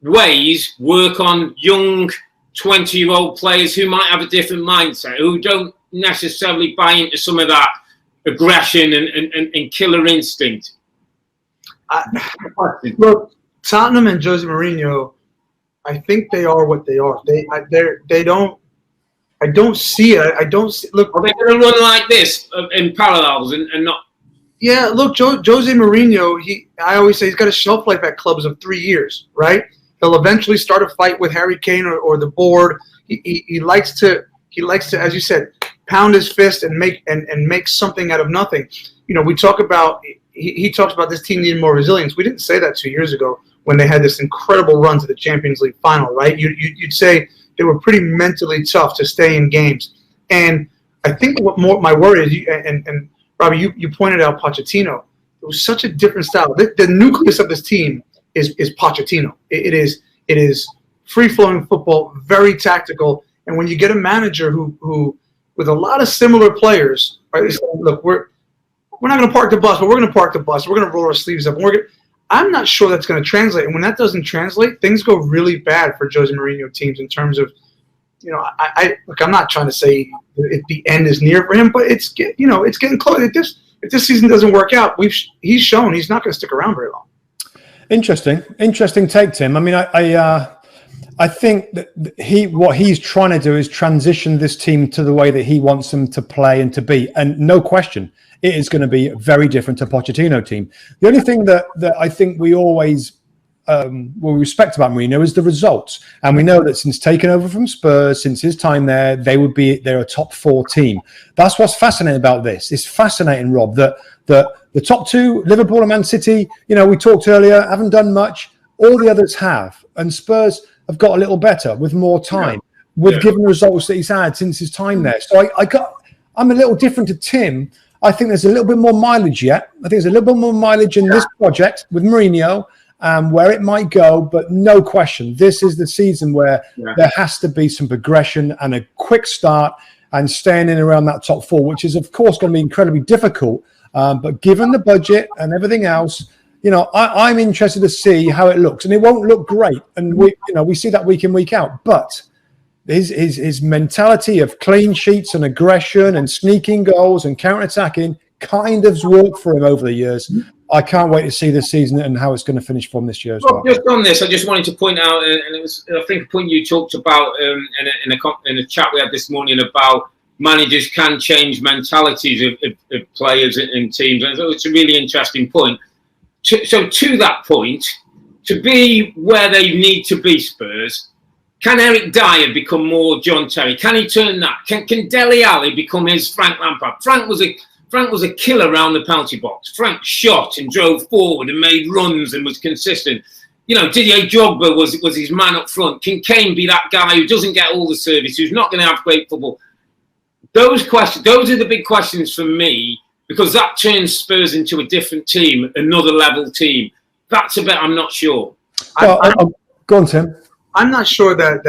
ways work on young 20-year-old players who might have a different mindset, who don't necessarily buy into some of that aggression and killer instinct? Look, Tottenham and Jose Mourinho, I think they are what they are. They don't. I don't see it. I don't see. Look, are they going to run like this in parallels and not? Yeah, look, Jose Mourinho. I always say he's got a shelf life at clubs of 3 years, right? He'll eventually start a fight with Harry Kane or the board. He likes to, as you said, pound his fist and make something out of nothing. You know, we talk about he talks about this team needing more resilience. We didn't say that 2 years ago when they had this incredible run to the Champions League final, right? You'd say they were pretty mentally tough to stay in games. And I think what my worry is, and Robbie, you pointed out Pochettino. It was such a different style. The nucleus of this team is Pochettino. It is free-flowing football, very tactical. And when you get a manager who with a lot of similar players, right? Look, we're not going to park the bus, but we're going to park the bus. We're going to roll our sleeves up. I'm not sure that's going to translate. And when that doesn't translate, things go really bad for Jose Mourinho teams in terms of, you know, I'm not trying to say the end is near for him, but it's getting close. If this season doesn't work out, he's shown he's not going to stick around very long. Interesting take, Tim. I mean, I think that what he's trying to do is transition this team to the way that he wants them to play and to be, and no question, it is going to be very different to Pochettino team. The only thing that I think we always respect about Mourinho is the results, and we know that since taking over from Spurs, since his time there, they're a top 4 team. That's what's fascinating about this. It's fascinating, Rob, that the top 2, Liverpool and Man City, you know, we talked earlier, haven't done much. All the others have, and Spurs have got a little better with more time, given the results that he's had since his time there. So I'm a little different to Tim. I think there's a little bit more mileage yet. I think there's a little bit more mileage in this project with Mourinho, where it might go. But no question, this is the season where there has to be some progression and a quick start and staying in around that top 4, which is, of course, going to be incredibly difficult. But given the budget and everything else, you know, I'm interested to see how it looks. And it won't look great. And we see that week in, week out. But his mentality of clean sheets and aggression and sneaking goals and counter-attacking kind of worked for him over the years. I can't wait to see this season and how it's going to finish from this year as well. Just on this, I just wanted to point out, and it was, I think, a point you talked about in a chat we had this morning about managers can change mentalities of players and teams. And I thought it's a really interesting point. So to that point, to be where they need to be, Spurs, can Eric Dyer become more John Terry? Can he turn that? Can Dele Alli become his Frank Lampard? Frank was a killer around the penalty box. Frank shot and drove forward and made runs and was consistent. You know, Didier Drogba was his man up front. Can Kane be that guy who doesn't get all the service, who's not going to have great football? Those are the big questions for me, because that turns Spurs into a different team, another level team. That's a bit I'm not sure. Well, go on, Tim. I'm not sure that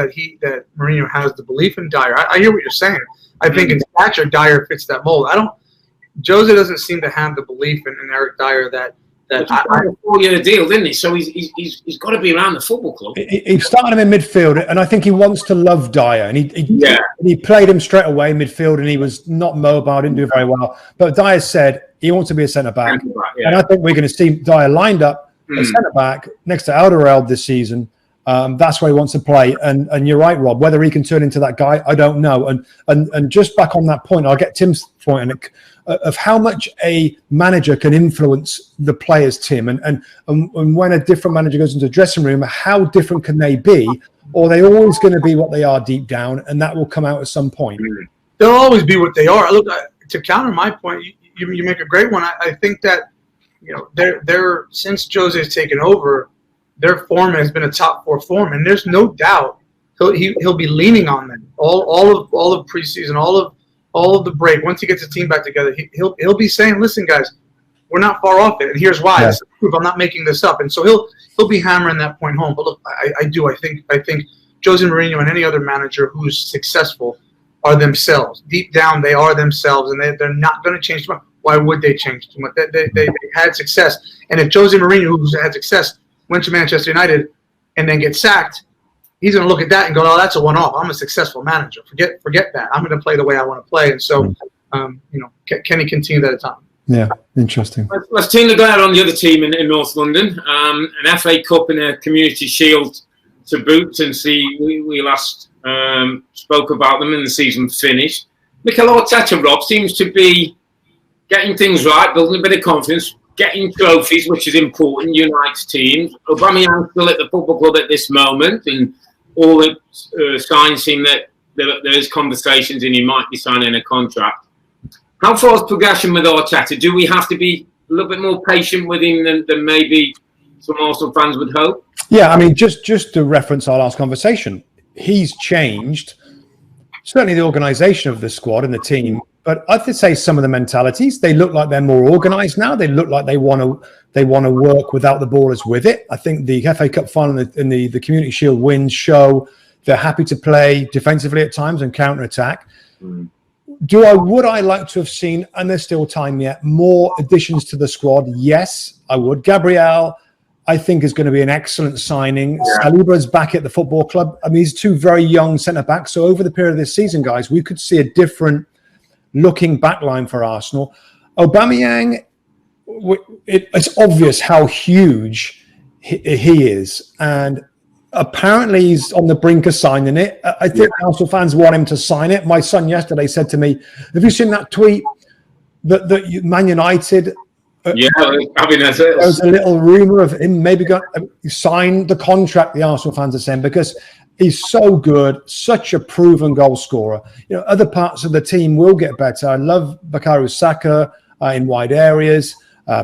Mourinho has the belief in Dyer. I hear what you're saying. I think in stature, Dyer fits that mold. Jose doesn't seem to have the belief in Eric Dyer that a 4-year deal, didn't he? So he's got to be around the football club. He started him in midfield, and I think he wants to love Dyer, and he played him straight away in midfield, and he was not mobile, didn't do very well. But Dyer said he wants to be a centre back, and I think we're going to see Dyer lined up as centre back next to Earle this season. That's where he wants to play, and you're right, Rob. Whether he can turn into that guy, I don't know. And just back on that point, I'll get Tim's point of how much a manager can influence the players, Tim, and when a different manager goes into the dressing room, how different can they be, or are they always going to be what they are deep down, and that will come out at some point? They'll always be what they are. Look, to counter my point, you make a great one. I think that, you know, they're since Jose's taken over, their form has been a top 4 form, and there's no doubt he'll be leaning on them all of preseason, all of the break. Once he gets the team back together, he'll be saying, "Listen, guys, we're not far off it, and here's why. This is proof. I'm not making this up." And so he'll be hammering that point home. But look, I think Jose Mourinho and any other manager who's successful are themselves. Deep down, they are themselves, and they're not going to change too much. Why would they change too much? They had success, and if Jose Mourinho, who's had success, went to Manchester United and then get sacked, he's going to look at that and go, "Oh, that's a one-off. I'm a successful manager. Forget that. I'm going to play the way I want to play." And so, can he continue that at time? Yeah, interesting. Let's turn the glare on the other team in North London. An FA Cup and a Community Shield to boot, and we last spoke about them and the season finished. Mikel Arteta, Rob, seems to be getting things right, building a bit of confidence, getting trophies, which is important, unites teams. Aubameyang's still at the football club at this moment, and all the signs seem that there is conversations and he might be signing a contract. How far is progression with Arteta? Do we have to be a little bit more patient with him than maybe some Arsenal fans would hope? Yeah, I mean, just to reference our last conversation, he's changed certainly the organisation of the squad and the team, but I'd say some of the mentalities. They look like they're more organised now. They look like they want to work without the ballers with it. I think the FA Cup final and the Community Shield wins show they're happy to play defensively at times and counter-attack. Would I like to have seen, and there's still time yet, more additions to the squad? Yes, I would. Gabriel, I think, is going to be an excellent signing. Yeah. Saliba's back at the football club. I mean, these two very young centre-backs. So over the period of this season, guys, we could see a different looking back line for Arsenal. Aubameyang, it's obvious how huge he is. And apparently he's on the brink of signing it. I think Arsenal fans want him to sign it. My son yesterday said to me, "Have you seen that tweet that Man United..." Yeah, I mean, there was a little rumour of him maybe going to sign the contract, the Arsenal fans are saying, because he's so good, such a proven goal scorer. Other parts of the team will get better. I love Bukayo Saka in wide areas.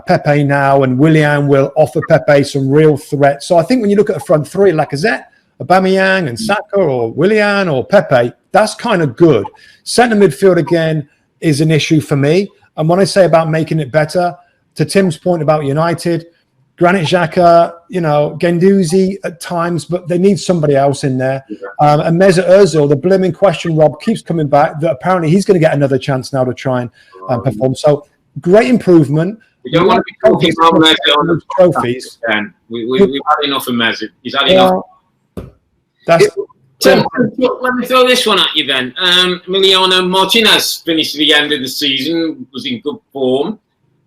Pepe now, and Willian will offer Pepe some real threat. So I think when you look at the front three, Lacazette, Aubameyang and Saka, or Willian or Pepe, that's kind of good. Centre midfield, again, is an issue for me. And when I say about making it better, to Tim's point about United, Granit Xhaka, Guendouzi at times, but they need somebody else in there. And Mesut Ozil, the blimmin' question, Rob, keeps coming back, that apparently he's going to get another chance now to try and perform. So great improvement. We don't want to be talking about Mesut on the trophies. We've had enough of Mesut. He's had enough. Tim, let me throw this one at you then. Emiliano Martinez finished at the end of the season, was in good form.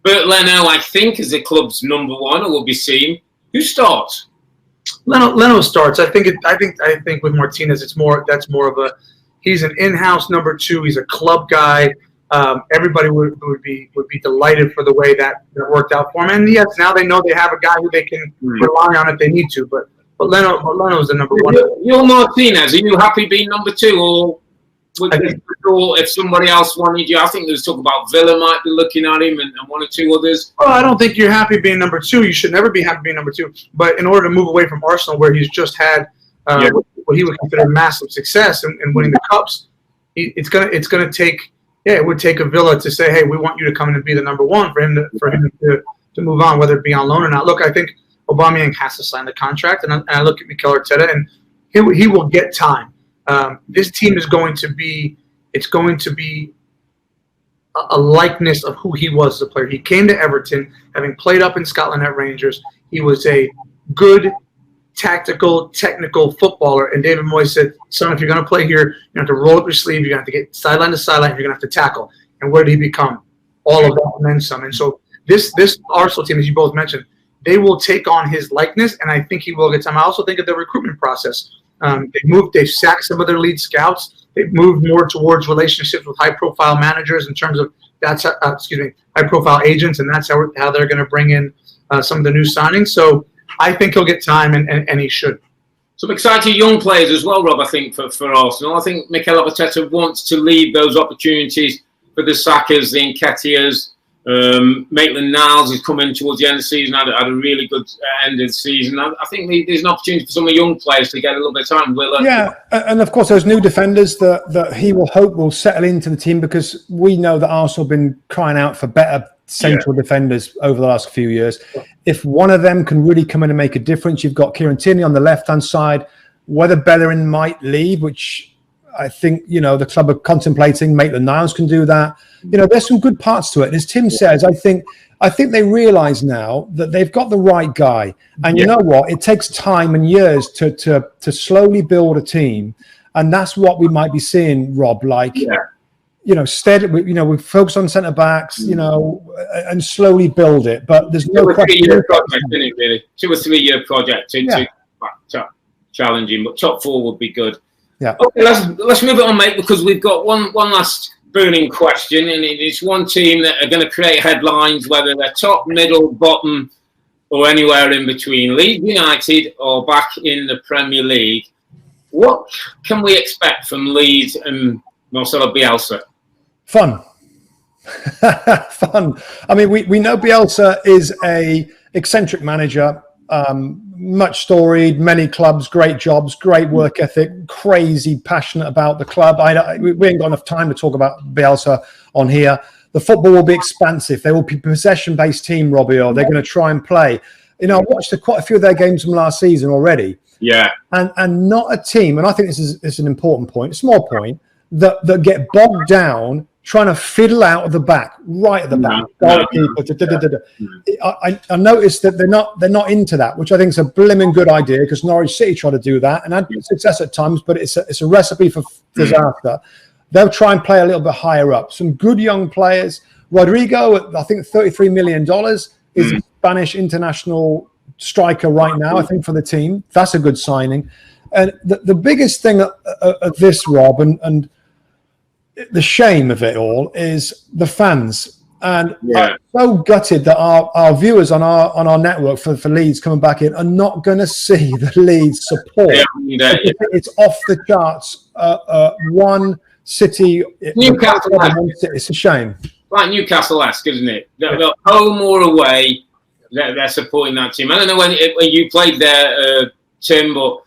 Bert Leno, I think, is the club's number one, or will be seen. Who starts? Leno starts. I think with Martinez, that's more of he's an in-house number two. He's a club guy. Everybody would be delighted for the way that worked out for him. And yes, now they know they have a guy who they can rely on if they need to. But Leno is the number one. You're Martinez. Are you happy being number two, or if somebody else wanted you? I think there's talk about Villa might be looking at him and one or two others. Well, I don't think you're happy being number two. You should never be happy being number two. But in order to move away from Arsenal, where he's just had what he would consider massive success in winning the cups, it's gonna take. Yeah, it would take a Villa to say, "Hey, we want you to come in and be the number one," for him to move on, whether it be on loan or not. Look, I think Aubameyang has to sign the contract, and I look at Mikel Arteta, and he will get time. This team is going to be a likeness of who he was as a player. He came to Everton, having played up in Scotland at Rangers. He was a good tactical, technical footballer, and David Moyes said, "Son, if you're going to play here, you have to roll up your sleeve. You're going to have to get sideline to sideline. You're going to have to tackle." And where did he become? All of that and then some. And so this Arsenal team, as you both mentioned, they will take on his likeness, and I think he will get time. I also think of the recruitment process. They've sacked some of their lead scouts. They've moved more towards relationships with high-profile managers in terms of high-profile agents, and that's how they're going to bring in some of the new signings. So I think he'll get time, and he should. Some exciting young players as well, Rob, I think, for Arsenal. I think Mikel Arteta wants to leave those opportunities for the Sakas, the Nketiahs. Maitland-Niles is coming towards the end of the season, had a really good end of the season. I think there's an opportunity for some of the young players to get a little bit of time. Yeah, and of course those new defenders that he will hope will settle into the team, because we know that Arsenal have been crying out for better central defenders over the last few years. If one of them can really come in and make a difference, you've got Kieran Tierney on the left-hand side. Whether Bellerin might leave, which I think, the club are contemplating, Maitland-Niles can do that. There's some good parts to it. And as Tim says, I think they realise now that they've got the right guy. And you know what? It takes time and years to slowly build a team. And that's what we might be seeing, Rob, steady, we focus on centre backs, and slowly build it. But there's no question. 2 or 3 year project, isn't it, really? 2 or 3 year project to challenging, but top 4 would be good. Yeah. Okay, let's move it on, mate, because we've got one last burning question, and it's one team that are going to create headlines, whether they're top, middle, bottom, or anywhere in between. Leeds United or back in the Premier League. What can we expect from Leeds and Marcelo Bielsa? Fun. Fun. I mean, we know Bielsa is a eccentric manager, much storied, many clubs, great jobs, great work ethic, crazy passionate about the club. We ain't got enough time to talk about Bielsa on here. The football will be expansive. They will be a possession-based team, Robbie, or they're going to try and play. I watched quite a few of their games from last season already. Yeah. And not a team, and I think this is an important point, a small point, that get bogged down trying to fiddle out of the back, right at the back. I noticed that they're not into that, which I think is a blimmin' good idea, because Norwich City tried to do that and had success at times, but it's a recipe for disaster. They'll try and play a little bit higher up. Some good young players. Rodrigo, I think $33 million, is a Spanish international striker right now, I think, for the team. That's a good signing. And the biggest thing of this, Rob, and the shame of it all is the fans. And I'm so gutted that our viewers on our network for Leeds coming back in are not going to see the Leeds support. It's off the charts. One city, Newcastle, it's a shame. Like Newcastle-esque, isn't it? They're home or away, they're supporting that team. I don't know when you played there, Tim, but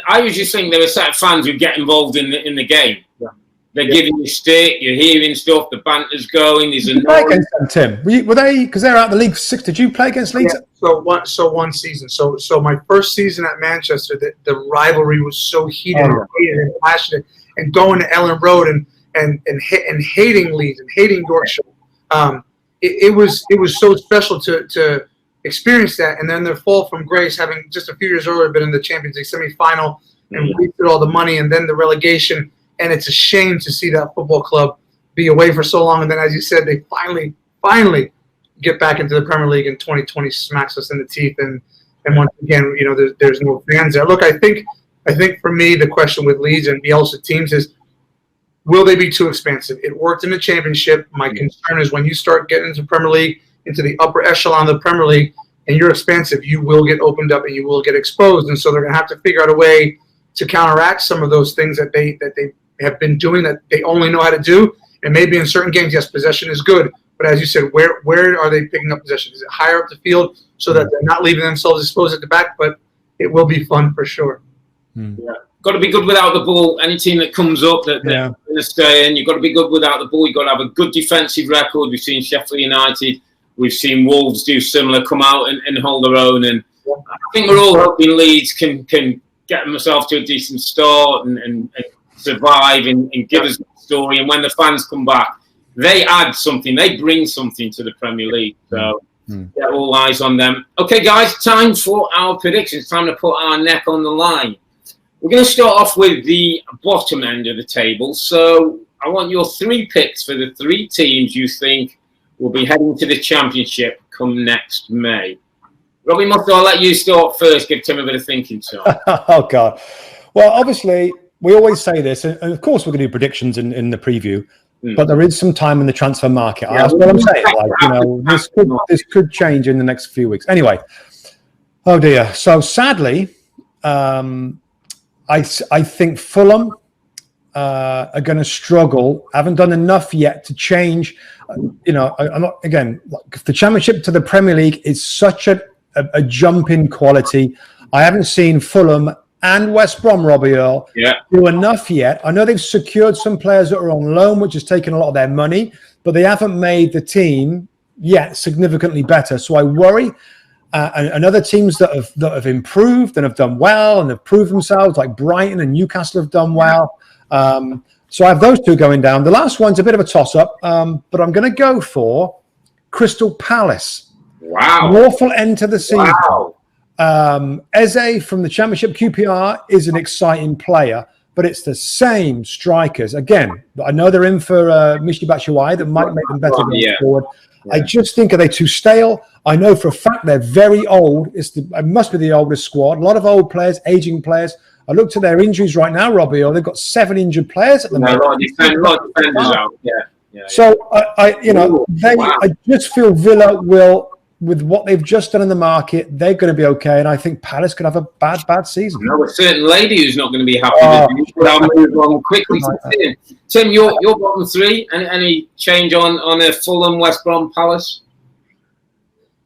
I was just thinking there were a set of fans who get involved in the game. Yeah. They're giving you stick, you're hearing stuff, the banter's going. There's a play against them, Tim. Were they, because they're out of the League 6? Did you play against Leeds? Yeah. So one season. So my first season at Manchester, the rivalry was so heated and passionate, and going to Ellen Road and hating Leeds and hating Yorkshire. It was so special to experience that, and then their fall from grace, having just a few years earlier been in the Champions League semi-final and wasted all the money, and then the relegation. And it's a shame to see that football club be away for so long. And then, as you said, they finally get back into the Premier League in 2020, smacks us in the teeth. And once again, there's no fans there. Look, I think for me, the question with Leeds and Bielsa teams is, will they be too expansive? It worked in the Championship. My concern is when you start getting into Premier League, into the upper echelon of the Premier League, and you're expansive, you will get opened up and you will get exposed. And so they're going to have to figure out a way to counteract some of those things that they have been doing that they only know how to do. And maybe in certain games, yes, possession is good. But as you said, where are they picking up possession? Is it higher up the field so that they're not leaving themselves exposed at the back? But it will be fun for sure. Yeah. Got to be good without the ball. Any team that comes up they're going to stay in. You've got to be good without the ball. You've got to have a good defensive record. We've seen Sheffield United. We've seen Wolves do similar, come out and hold their own. And I think we're all hoping Leeds can get themselves to a decent start and survive and give us a story. And when the fans come back, they add something. They bring something to the Premier League. So get all eyes on them. Okay, guys, time for our predictions. Time to put our neck on the line. We're going to start off with the bottom end of the table. So I want your 3 picks for the 3 teams you think will be heading to the Championship come next May. Robbie Mustoe, I'll let you start first. Give Tim a bit of thinking time. Oh, God. Well, obviously, we always say this, and of course we're going to do predictions in the preview, but there is some time in the transfer market. Yeah, that's what I'm saying. This could change in the next few weeks. Anyway, oh dear. So sadly, I think Fulham are going to struggle. Haven't done enough yet to change. I'm not, again, the Championship to the Premier League is such a jump in quality. I haven't seen Fulham and West Brom, Robbie Earle, do enough yet. I know they've secured some players that are on loan, which has taken a lot of their money, but they haven't made the team yet significantly better. So I worry. and other teams that have improved and have done well and have proved themselves, like Brighton and Newcastle have done well. So I have those two going down. The last one's a bit of a toss-up, but I'm going to go for Crystal Palace. Wow. An awful end to the season. Wow. Eze from the Championship QPR is an exciting player, but it's the same strikers. Again, I know they're in for Michy Batshuayi that might make them better going forward. Yeah. I just think, are they too stale? I know for a fact they're very old. It must be the oldest squad. A lot of old players, aging players. I looked at their injuries right now, Robbie. They've got 7 injured players at the moment. A lot of defenders out. Yeah. So I just feel Villa will, with what they've just done in the market, they're going to be okay. And I think Palace could have a bad season. No, a certain lady who's not going to be happy with you. I'll move on quickly to Tim. Tim, your bottom three. Any change on a Fulham, West Brom, Palace?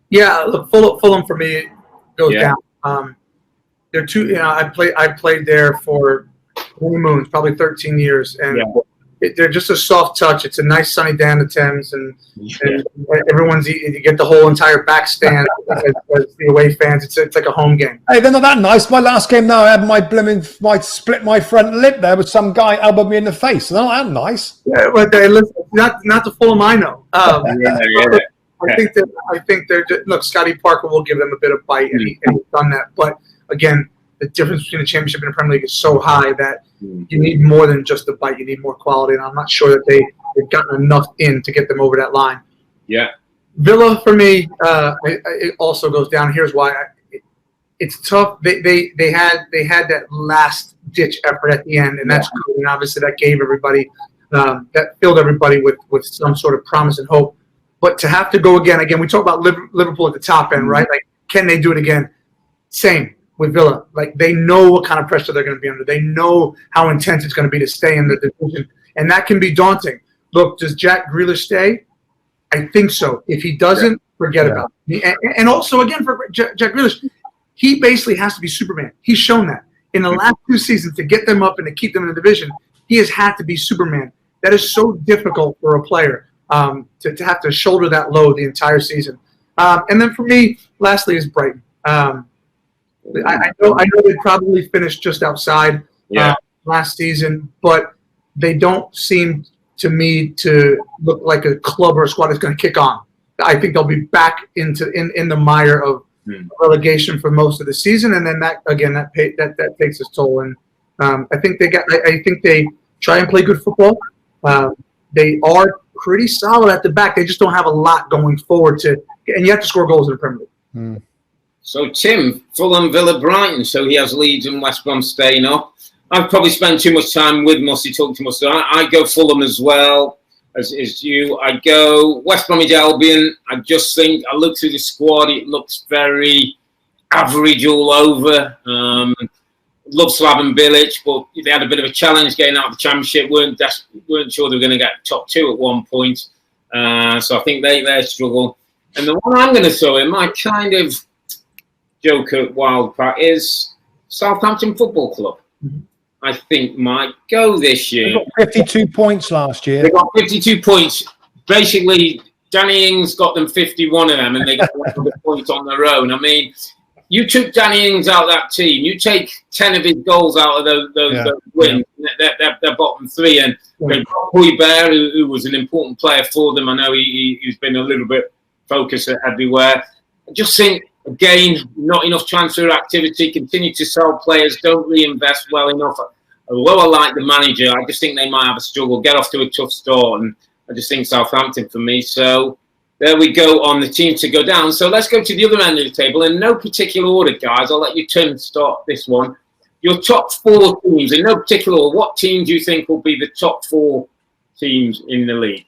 Yeah, look, Fulham for me goes down. They're two. I played there for many moons, probably 13 years, and they're just a soft touch. It's a nice sunny day on the Thames, and everyone's you get the whole entire back stand as the away fans. It's like a home game. Hey, they're not that nice. My last game now, I had split my front lip there with some guy elbowed me in the face. They're not that nice. Yeah, but listen, not the Fulham I know. I think they're just, look. Scotty Parker will give them a bit of bite, and he's done that. But again, the difference between the Championship and the Premier League is so high that you need more than just the bite. You need more quality, and I'm not sure that they've gotten enough in to get them over that line. Yeah, Villa for me, it also goes down. Here's why: it's tough. They had that last ditch effort at the end, and that's good. And obviously, that gave everybody that filled everybody with some sort of promise and hope. But to have to go again, we talk about Liverpool at the top end, right? Like, can they do it again? Same with Villa. Like, they know what kind of pressure they're going to be under. They know how intense it's going to be to stay in the division. And that can be daunting. Look, does Jack Grealish stay? I think so. If he doesn't, forget about it. And also, again, for Jack Grealish, he basically has to be Superman. He's shown that. In the last 2 seasons, to get them up and to keep them in the division, he has had to be Superman. That is so difficult for a player. To have to shoulder that load the entire season. And then for me, lastly, is Brighton. I know they probably finished just outside last season, but they don't seem to me to look like a club or a squad that's going to kick on. I think they'll be back in the mire of relegation for most of the season, and then that takes its toll. And I think they try and play good football. They are pretty solid at the back. They just don't have a lot going forward and you have to score goals in the Premier League. So Tim, Fulham, Villa, Brighton. So he has Leeds and West Brom staying up. I've probably spent too much time with Mustoe, talking to Mustoe. I go Fulham as well as you. I go West Bromwich Albion. I just think, I look through the squad, it looks very average all over. Love Slaven Bilic, but they had a bit of a challenge getting out of the Championship. weren't sure they were going to get top 2 at one point. So I think they struggle. And the one I'm going to throw in, my kind of joker wild card, is Southampton Football Club. I think might go this year. They got 52 points last year. They got 52 points. Basically, Danny Ings got them 51 of them, and they got 100 points on their own. I mean, you took Danny Ings out of that team. You take 10 of his goals out of those wins. They're bottom 3. And they've got Højbjerg, who was an important player for them. I know he's been a little bit focused everywhere. I just think, again, not enough transfer activity. Continue to sell players. Don't reinvest well enough. Although I like the manager, I just think they might have a struggle. Get off to a tough start. And I just think Southampton for me. So there we go on the team to go down. So let's go to the other end of the table. In no particular order, guys. I'll let you start this one. Your top 4 teams, in no particular order, what team do you think will be the top 4 teams in the league?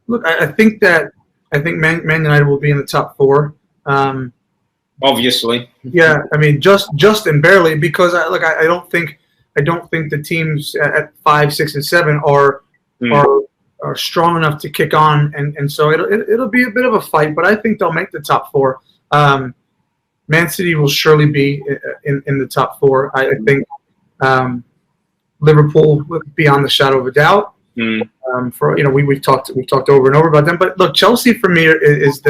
Look, I think Man United will be in the top 4. Obviously. Yeah, I mean, just and barely, because I don't think the teams at 5, 6, and 7 are strong enough to kick on, and so it'll be a bit of a fight, but I think they'll make the top 4. Man City will surely be in the top 4. I think Liverpool will be on the shadow of a doubt. We've talked over and over about them, but look, Chelsea for me is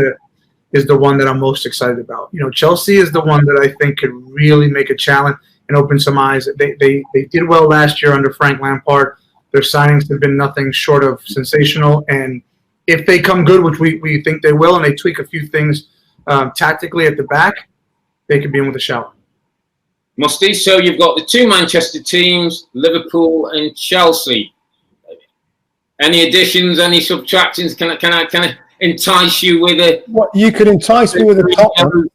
is the one that I'm most excited about. Chelsea is the one that I think could really make a challenge and open some eyes. They did well last year under Frank Lampard. Their signings have been nothing short of sensational. And if they come good, which we think they will, and they tweak a few things tactically at the back, they could be in with a shout. Mustoe, so you've got the two Manchester teams, Liverpool and Chelsea. Any additions, any subtractions? Can I entice you with it? What you could entice me with the Tottenham.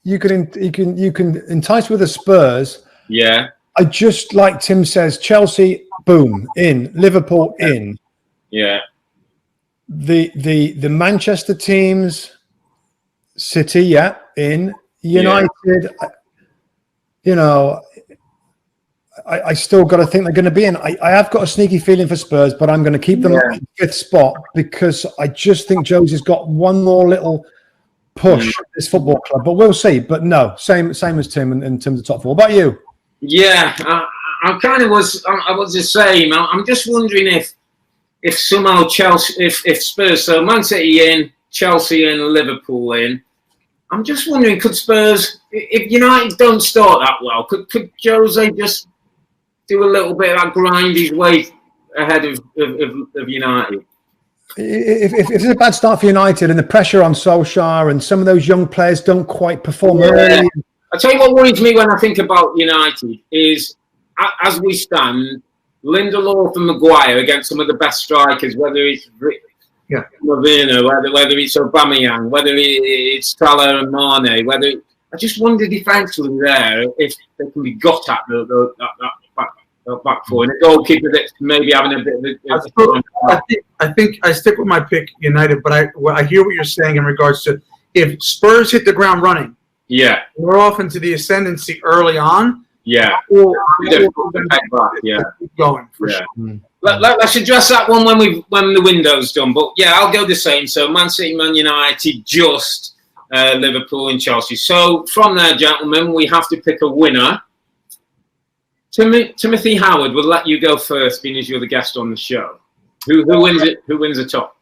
You can entice with the Spurs. Yeah. I just, like Tim says, Chelsea, boom, in. Liverpool, in. Yeah. The Manchester teams, City, yeah, in. United, I still got to think they're going to be in. I have got a sneaky feeling for Spurs, but I'm going to keep them at the fifth spot because I just think Josie's got one more little push at this football club. But we'll see. But no, same as Tim in terms of top four. What about you? Yeah, I kind of was. I was the same. I'm just wondering if somehow Chelsea, if Spurs, so Man City in, Chelsea in, Liverpool in. I'm just wondering, could Spurs, if United don't start that well, could Jose just do a little bit of that, grind his way ahead of United? If it's a bad start for United and the pressure on Solskjaer and some of those young players don't quite perform early. I tell you what worries me when I think about United is, as we stand, Lindelof and Maguire against some of the best strikers, whether it's Lavina, whether it's Aubameyang, whether it's Salah and Mane, I just wonder defensively there if they can be got at that back four, and a goalkeeper that's maybe having a bit of I think I stick with my pick, United, but I hear what you're saying in regards to if Spurs hit the ground running. Yeah. We're off into the ascendancy early on. Yeah. We'll keep going for sure. Let's address that one when the window's done. But yeah, I'll go the same. So Man City, Man United, just Liverpool and Chelsea. So from there, gentlemen, we have to pick a winner. Timothy Howard, we'll let you go first, being as you're the guest on the show. Who wins it? Who wins the top?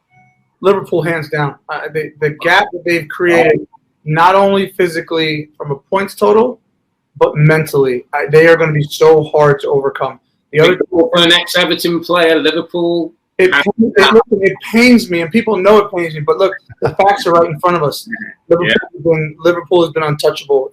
Liverpool, hands down. The gap that they've created, not only physically from a points total, but mentally, they are going to be so hard to overcome. The other for an ex-Everton player, Liverpool. It pains me, and people know it pains me. But look, the facts are right in front of us. Liverpool has been untouchable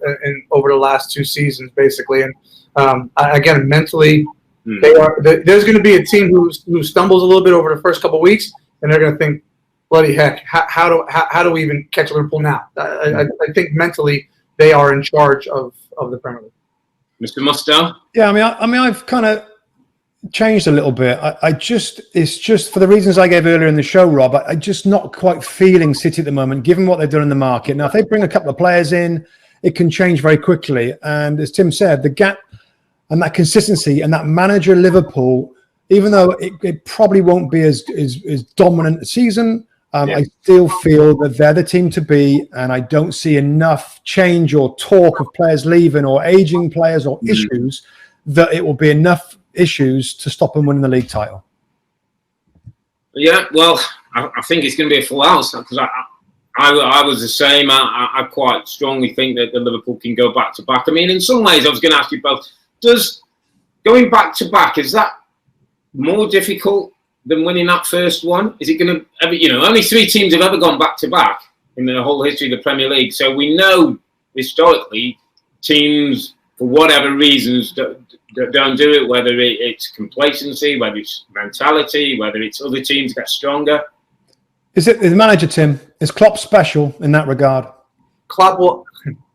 over the last two seasons, basically. And again, mentally, they are. There's going to be a team who stumbles a little bit over the first couple of weeks, and they're going to think, "Bloody heck! How do we even catch Liverpool now?" I think mentally they are in charge of the Premier League. Mr. Mustoe? Yeah, I mean, I've kind of changed a little bit. It's just for the reasons I gave earlier in the show, Rob. I'm just not quite feeling City at the moment, given what they've done in the market. Now, if they bring a couple of players in, it can change very quickly. And as Tim said, the gap and that consistency and that manager Liverpool, even though it probably won't be as dominant a season, I still feel that they're the team to be, and I don't see enough change or talk of players leaving or aging players or issues that it will be enough issues to stop them winning the league title. Yeah, well, I think it's going to be a full house because I was the same. I quite strongly think that the Liverpool can go back to back. I mean, in some ways, I was going to ask you both, does going back to back, is that more difficult than winning that first one? Is it going to ever, only 3 teams have ever gone back to back in the whole history of the Premier League. So we know historically teams, for whatever reasons, don't do it, whether it's complacency, whether it's mentality, whether it's other teams get stronger. Is it the manager, Tim? Is Klopp special in that regard? Klopp will,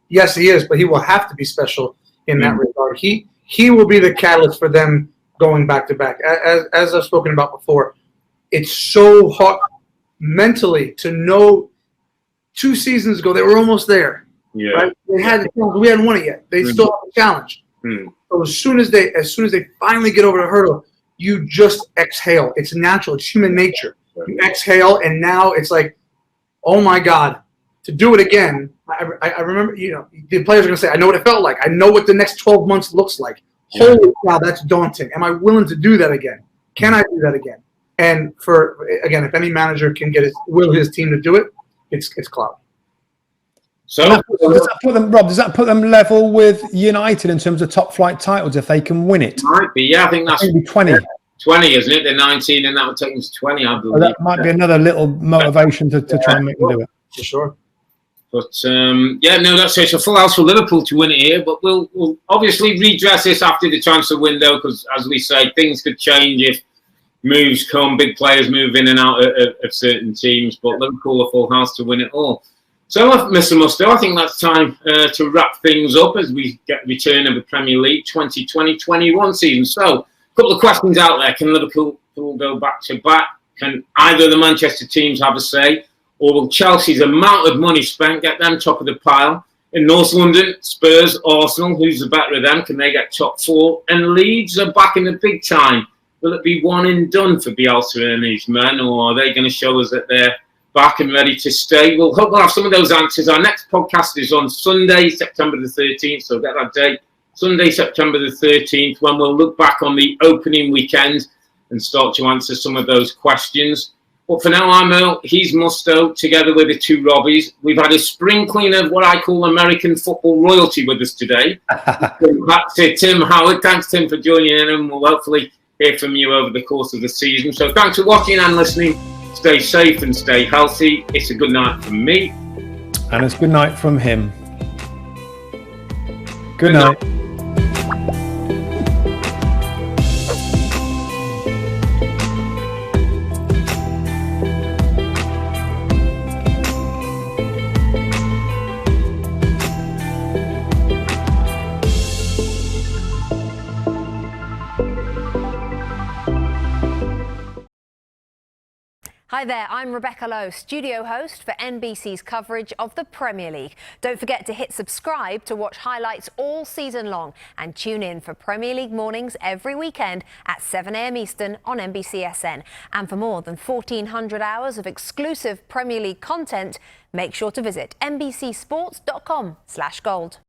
yes, he is, but he will have to be special in that regard. He will be the catalyst for them going back to back. As I've spoken about before, it's so hard mentally to know 2 seasons ago they were almost there. Yeah. Right? They had the challenge. We hadn't won it yet. They still have the challenge. So as soon as they finally get over the hurdle, you just exhale. It's natural. It's human nature. You exhale, and now it's like, oh my God, to do it again. I remember, the players are going to say, I know what it felt like. I know what the next 12 months looks like. Holy cow, that's daunting. Am I willing to do that again? Can I do that again? And if any manager can will his team to do it, it's cloudy. So does that put them level with United in terms of top flight titles if they can win it? Might be, yeah. I think that's 20. 20, isn't it? They're 19, and that would take them to 20, I believe. Well, that might be another little motivation to try and make them do it. For sure. But that's it. It's a full house for Liverpool to win it here. But we'll obviously redress this after the transfer window because, as we say, things could change if moves come, big players move in and out of certain teams. But Liverpool a full house to win it all. So, Mr. Mustoe, I think that's time to wrap things up as we get the return of the Premier League 2020-21 season. So, a couple of questions out there. Can Liverpool go back to back? Can either of the Manchester teams have a say? Or will Chelsea's amount of money spent get them top of the pile? In North London, Spurs, Arsenal, who's the better of them? Can they get top 4? And Leeds are back in the big time. Will it be one and done for Bielsa and his men? Or are they going to show us that they're back and ready to stay? We'll hope we'll have some of those answers. Our next podcast is on Sunday, September the 13th. So get that date. Sunday, September the 13th, when we'll look back on the opening weekend and start to answer some of those questions. But for now, I'm Earle, he's Mustoe, together with the two Robbies. We've had a sprinkling of what I call American football royalty with us today. Back to Tim Howard. Thanks, Tim, for joining in, and we'll hopefully hear from you over the course of the season. So thanks for watching and listening. Stay safe and stay healthy. It's a good night from me. And it's good night from him. Good night. Hi there, I'm Rebecca Lowe, studio host for NBC's coverage of the Premier League. Don't forget to hit subscribe to watch highlights all season long and tune in for Premier League mornings every weekend at 7 a.m. Eastern on NBCSN. And for more than 1,400 hours of exclusive Premier League content, make sure to visit NBCsports.com/gold.